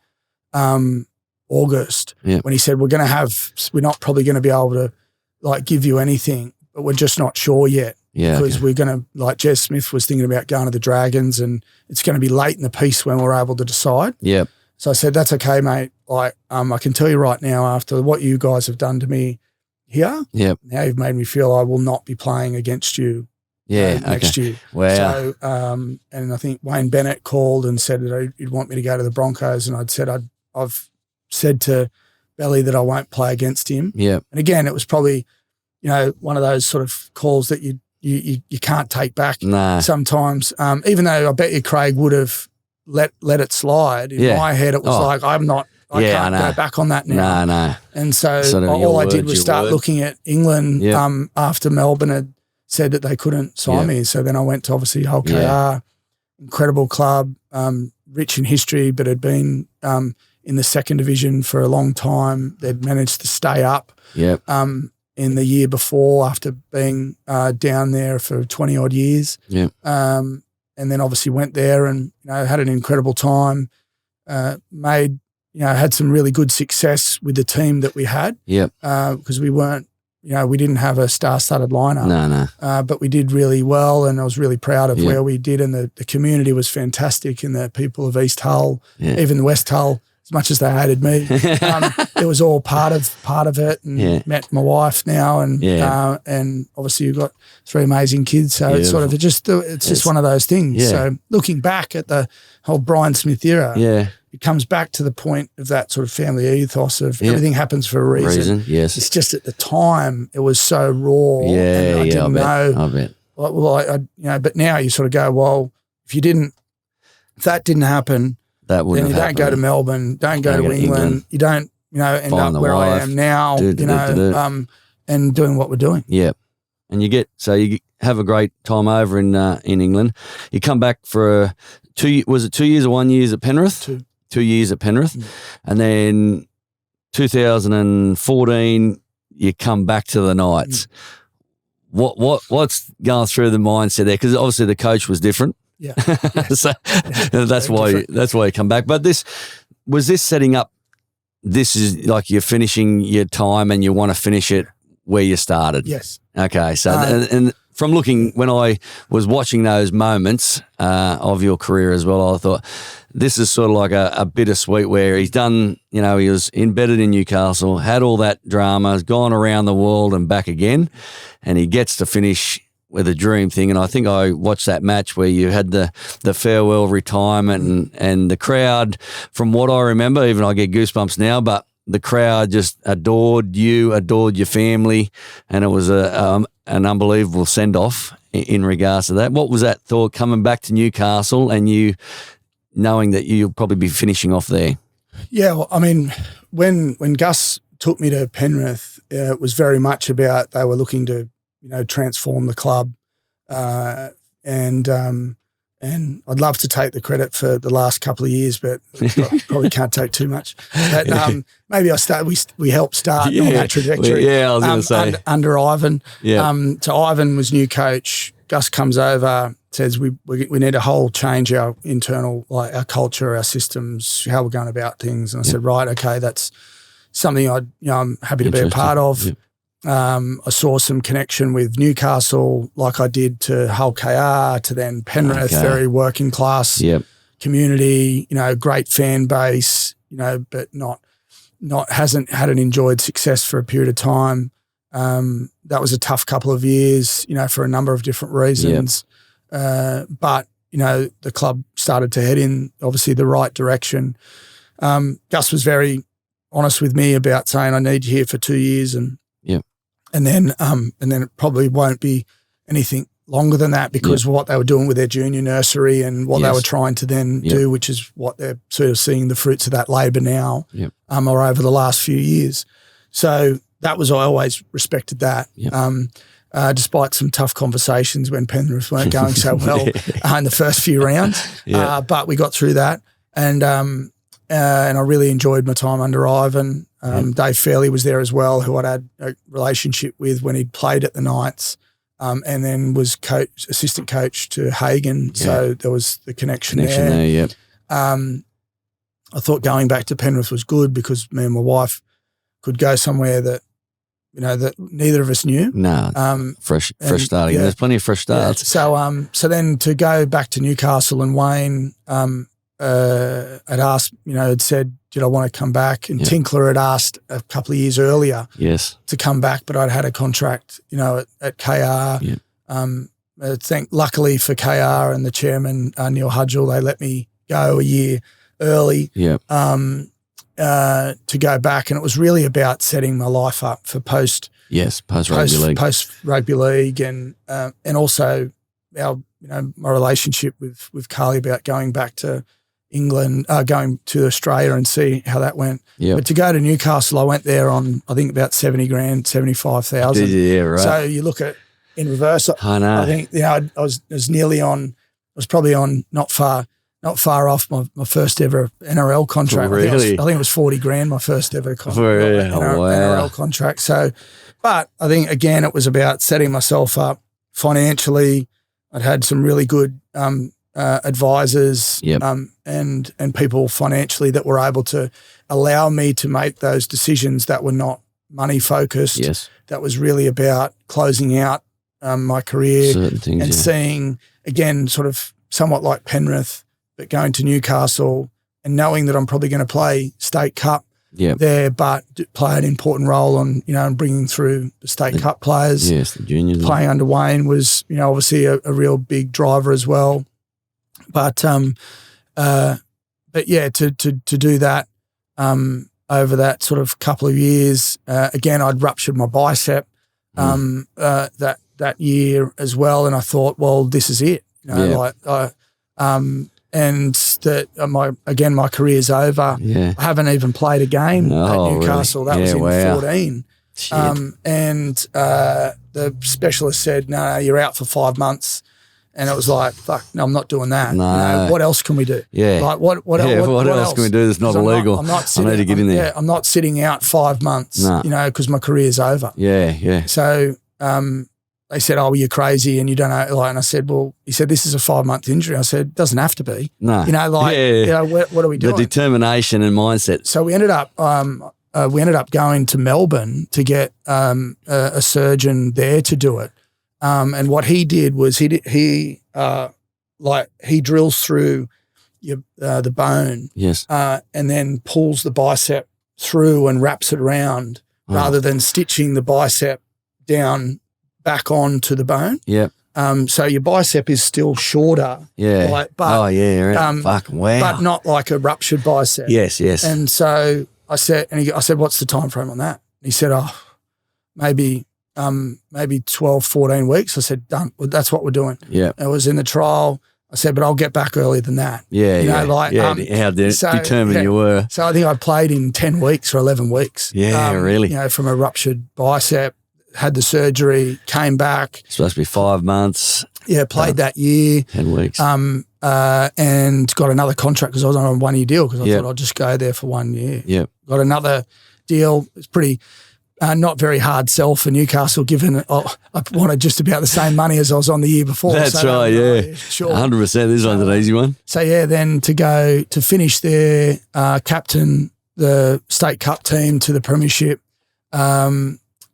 August, when he said, we're not probably going to be able to like give you anything, but we're just not sure yet. Yeah, because we're going to, like Jez Smith was thinking about going to the Dragons, and it's going to be late in the piece when we're able to decide. Yeah. So I said, that's okay, mate. Like, I can tell you right now, after what you guys have done to me here, now you've made me feel I will not be playing against you next year. Wow. So, and I think Wayne Bennett called and said that he'd want me to go to the Broncos, and I've said to Belly that I won't play against him. Yeah. And again, it was probably, one of those sort of calls that you can't take back sometimes. Even though I bet you Craig would have let it slide. In my head, it was like, I can't go back on that now. No. And so all I did was start looking at England after Melbourne had said that they couldn't sign me. So then I went to obviously Hull KR, incredible club, rich in history, but had been in the second division for a long time. They'd managed to stay up. Yep. In the year before, after being down there for 20 odd years. Yeah. And then obviously went there and, had an incredible time, had some really good success with the team that we had. Yep. Because we weren't, we didn't have a star-studded lineup. No. But we did really well, and I was really proud of where we did, and the community was fantastic, and the people of East Hull, even West Hull, as much as they hated me, it was all part of it. And met my wife now, and obviously you've got 3 amazing kids. So it's sort of it's just one of those things. Yeah. So looking back at the whole Brian Smith era, it comes back to the point of that sort of family ethos of everything happens for a reason. Yes, it's just at the time it was so raw. Yeah, and I didn't know. I bet. Well, but now you sort of go, well, if that didn't happen. Then you don't go to Melbourne, don't go to England. You don't, end up where I am now, and doing what we're doing. Yeah. And you have a great time over in England. You come back for 2 years or 1 year at Penrith? 2 years at Penrith. And then 2014, you come back to the Knights. What's going through the mindset there? Because obviously the coach was different. Yeah. So that's why you come back. But was this setting up, this is like you're finishing your time and you want to finish it where you started? Yes. Okay. So and from looking, when I was watching those moments of your career as well, I thought this is sort of like a bittersweet where he's done, he was embedded in Newcastle, had all that drama, has gone around the world and back again, and he gets to finish with a dream thing. And I think I watched that match where you had the farewell retirement and the crowd, from what I remember, even I get goosebumps now, but the crowd just adored you, adored your family, and it was an unbelievable send-off in regards to that. What was that thought coming back to Newcastle and you knowing that you'll probably be finishing off there? Yeah, well, I mean, when Gus took me to Penrith, it was very much about they were looking to transform the club, and I'd love to take the credit for the last couple of years, but probably can't take too much. But maybe we helped start on that trajectory. I was going to say under Ivan. So Ivan was new coach. Gus comes over, says we need to whole change our internal, like our culture, our systems, how we're going about things. And I said, right, okay, that's something I'm happy to be a part of. Yeah. I saw some connection with Newcastle, like I did to Hull KR, to then Penrith, very working class community, great fan base, but hadn't enjoyed success for a period of time. That was a tough couple of years, for a number of different reasons. But the club started to head in obviously the right direction. Gus was very honest with me about saying I need you here for 2 years, and then it probably won't be anything longer than that because what they were doing with their junior nursery and what they were trying to then do, which is what they're sort of seeing the fruits of that labour now, or over the last few years. So I always respected that. Despite some tough conversations when Penrith weren't going so well in the first few rounds, but we got through that, and I really enjoyed my time under Ivan. Dave Fairley was there as well, who I'd had a relationship with when he'd played at the Knights, and then was assistant coach to Hagan. So there was the connection there. I thought going back to Penrith was good because me and my wife could go somewhere that, that neither of us knew. No, fresh starting. There's plenty of fresh starts. So then to go back to Newcastle, and Wayne had asked, had said, did I want to come back? And Tinkler had asked a couple of years earlier to come back, but I'd had a contract, at KR. Luckily for KR and the chairman, Neil Hudgell, they let me go a year early to go back. And it was really about setting my life up for post rugby league, and also our my relationship with Carly about going back to England, going to Australia and see how that went. But to go to Newcastle, I went there on I think about 70 grand, 75,000. Yeah, right. So you look at in reverse. I know. I think I was nearly on. I was probably on not far off my first ever NRL contract. Really? I think it was 40 grand, my first ever NRL contract. So, but I think again it was about setting myself up financially. I'd had some really good advisors and people financially that were able to allow me to make those decisions that were not money focused. Yes. That was really about closing out my career and seeing, again, sort of somewhat like Penrith, but going to Newcastle and knowing that I'm probably going to play State Cup there, but play an important role on, and bringing through the State Cup players. Yes, the juniors. Playing under Wayne was, obviously a real big driver as well. But to do that over that sort of couple of years, again, I'd ruptured my bicep that year as well, and I thought, well, this is it. And that my career's over. Yeah. I haven't even played a game at Newcastle. Really? That was in 14. And the specialist said, no, you're out for 5 months. And it was like, fuck, no, I'm not doing that. No. What else can we do? Yeah. Like what else can we do that's not illegal? I'm not sitting, I need to get in there. Yeah, I'm not sitting out 5 months, because my career's over. Yeah, yeah. So they said, oh, well, you're crazy and you don't know. And I said, well, he said, this is a 5-month injury. I said, it doesn't have to be. No. What are we doing? The determination and mindset. So we ended up going to Melbourne to get a surgeon there to do it. And what he did was he drills through the bone, and then pulls the bicep through and wraps it around rather than stitching the bicep down back onto the bone. Yeah. So your bicep is still shorter. Yeah. Fucking wow. But not like a ruptured bicep. Yes, yes. And so I said, what's the time frame on that? And he said, maybe 12, 14 weeks. I said, done. Well, that's what we're doing. Yeah. I was in the trial. I said, but I'll get back earlier than that. How determined you were. So I think I played in 10 weeks or 11 weeks. Yeah, really. From a ruptured bicep, had the surgery, came back. Supposed to be 5 months. Yeah, played that year. 10 weeks. And got another contract because I was on a 1-year deal because I thought I'd just go there for 1 year. Yeah. Got another deal. It's pretty not very hard sell for Newcastle given I wanted just about the same money as I was on the year before. That's right, yeah. Sure. 100%. This one's an easy one. So, then to finish there, captain the State Cup team to the Premiership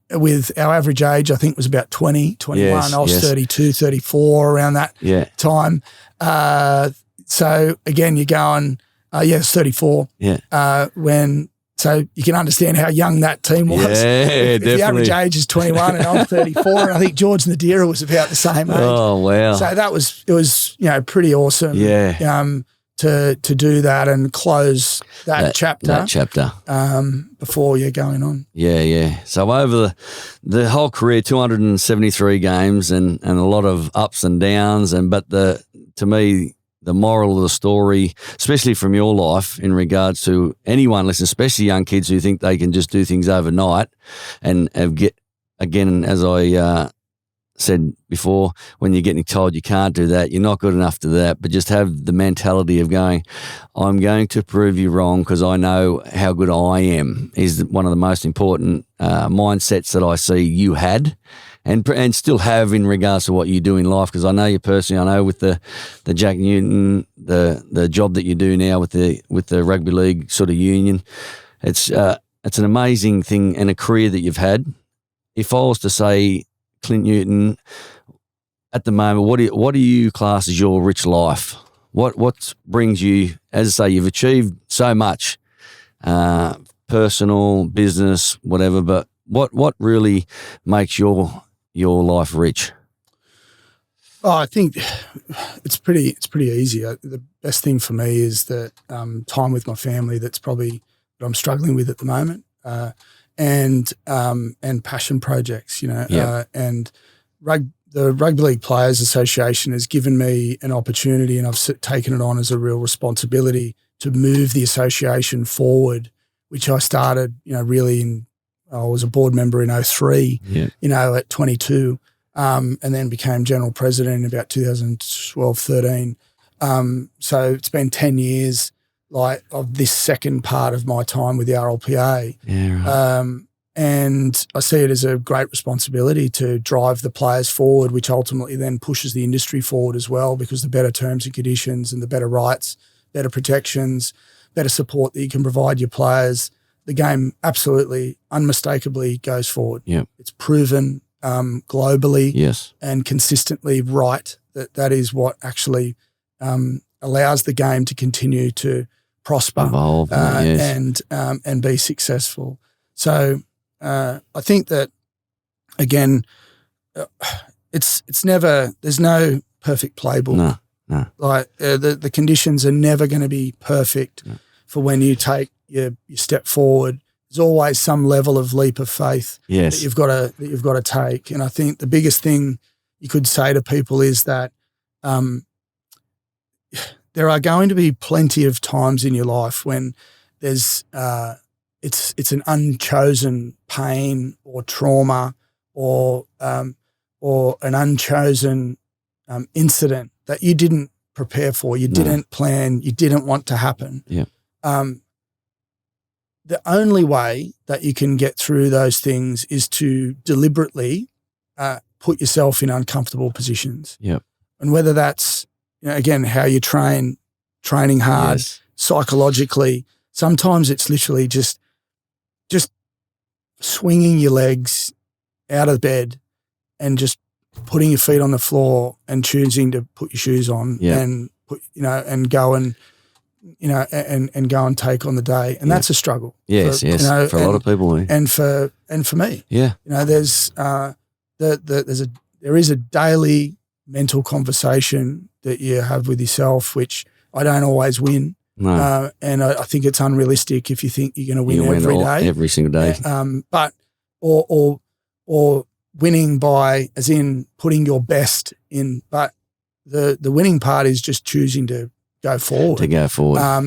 with our average age, I think was about 20, 21. Yes, I was 32, 34 around that time. So, again, you're going, it's 34. Yeah. So you can understand how young that team was. Yeah, if definitely. The average age is 21 and I'm 34, and I think George Nadira was about the same age. Oh, wow. So it was pretty awesome. Yeah. to do that and close that chapter. That chapter. Before you're going on. Yeah. So over the whole career, 273 games and a lot of ups and downs, but to me, the moral of the story, especially from your life in regards to anyone listening, especially young kids who think they can just do things overnight and get, again, as I said before, when you're getting told you can't do that, you're not good enough to that, but just have the mentality of going, I'm going to prove you wrong because I know how good I am, is one of the most important mindsets that I see you had and still have in regards to what you do in life, because I know you personally. I know with the Jack Newton, the job that you do now with the rugby league sort of union, it's an amazing thing and a career that you've had. If I was to say, Clint Newton, at the moment, what do you class as your rich life? What brings you, as I say, you've achieved so much, personal, business, whatever, but what really makes your life rich? Oh, I think it's pretty easy. The best thing for me is that time with my family. That's probably what I'm struggling with at the moment. And passion projects, Yep. And the Rugby League Players Association has given me an opportunity, and I've taken it on as a real responsibility to move the association forward, which I started, really I was a board member in 2003, at 22, and then became general president in about 2012, 13. So it's been 10 years of this second part of my time with the RLPA. Yeah, right. And I see it as a great responsibility to drive the players forward, which ultimately then pushes the industry forward as well, because the better terms and conditions and the better rights, better protections, better support that you can provide your players, the game absolutely, unmistakably goes forward. Yep. It's proven globally Yes. and consistently right that is what actually allows the game to continue to prosper, Evolve, yes. and be successful. So I think that, again, it's never, there's no perfect playbook. No. The conditions are never going to be perfect for when you take your step forward. There's always some level of leap of faith that you've got to take. And I think the biggest thing you could say to people is that there are going to be plenty of times in your life when there's it's an unchosen pain or trauma or an unchosen incident that you didn't prepare for, you didn't plan, you didn't want to happen. Yeah. The only way that you can get through those things is to deliberately put yourself in uncomfortable positions. Yep. And whether that's, again, how you training hard, psychologically, sometimes it's literally just swinging your legs out of bed and just putting your feet on the floor and choosing to put your shoes on and put, and go and go and take on the day. And that's a struggle. Yes, for a lot of people. And for me. Yeah. There's there is a daily mental conversation that you have with yourself, which I don't always win. No. And I think it's unrealistic if you think you're going to win every day. Every single day. But or winning by, as in putting your best in. But the winning part is just choosing to go forward.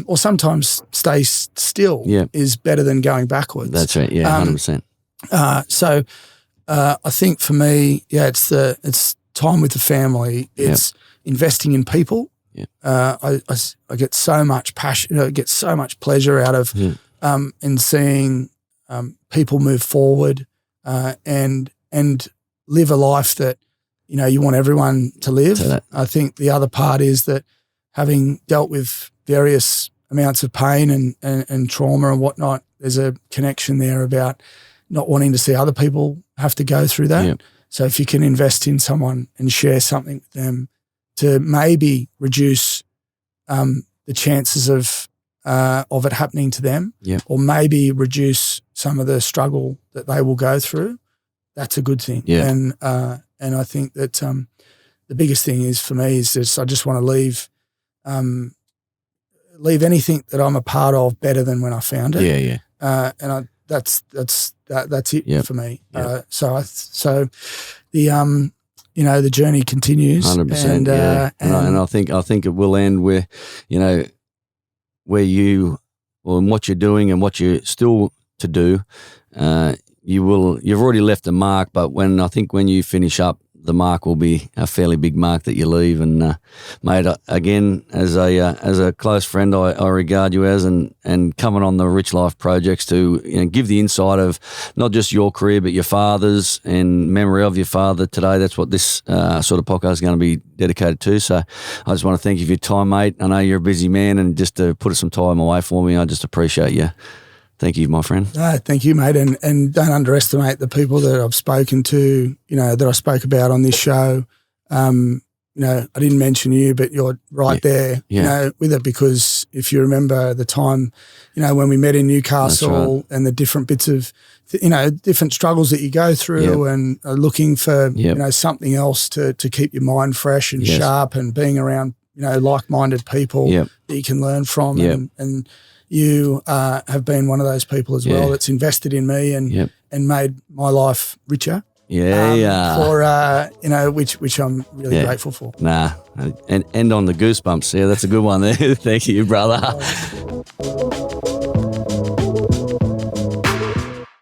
Or sometimes stay still is better than going backwards. That's right. Yeah, 100%. So I think for me, it's time with the family. It's investing in people. Yeah. I get so much passion, get so much pleasure out of in seeing people move forward and live a life that you want everyone to live. I think the other part is that, having dealt with various amounts of pain and trauma and whatnot, there's a connection there about not wanting to see other people have to go through that. Yep. So if you can invest in someone and share something with them to maybe reduce the chances of it happening to them, or maybe reduce some of the struggle that they will go through, that's a good thing. Yeah. And I think that the biggest thing is for me is I just want to leave leave anything that I'm a part of better than when I found it. And that's it for me. So the journey continues. 100%. And I think it will end where, where you, or what you're doing and what you're still to do, you've already left a mark, but when you finish up, the mark will be a fairly big mark that you leave. And mate, again, as a close friend, I regard you as, and coming on the Rich Life projects to give the insight of not just your career but your father's, and memory of your father today. That's what this sort of podcast is going to be dedicated to. So I just want to thank you for your time, mate. I know you're a busy man, and just to put some time away for me, I just appreciate you. Thank you, my friend. No, thank you, mate. And don't underestimate the people that I've spoken to, that I spoke about on this show. I didn't mention you, but you're right there, with it, because if you remember the time, when we met in Newcastle, and the different bits of, different struggles that you go through, and looking for, something else to keep your mind fresh and sharp, and being around, like-minded people that you can learn from. And you have been one of those people as well that's invested in me and made my life richer. For which I'm really grateful for. And end on the goosebumps. Yeah, that's a good one there. Thank you, brother.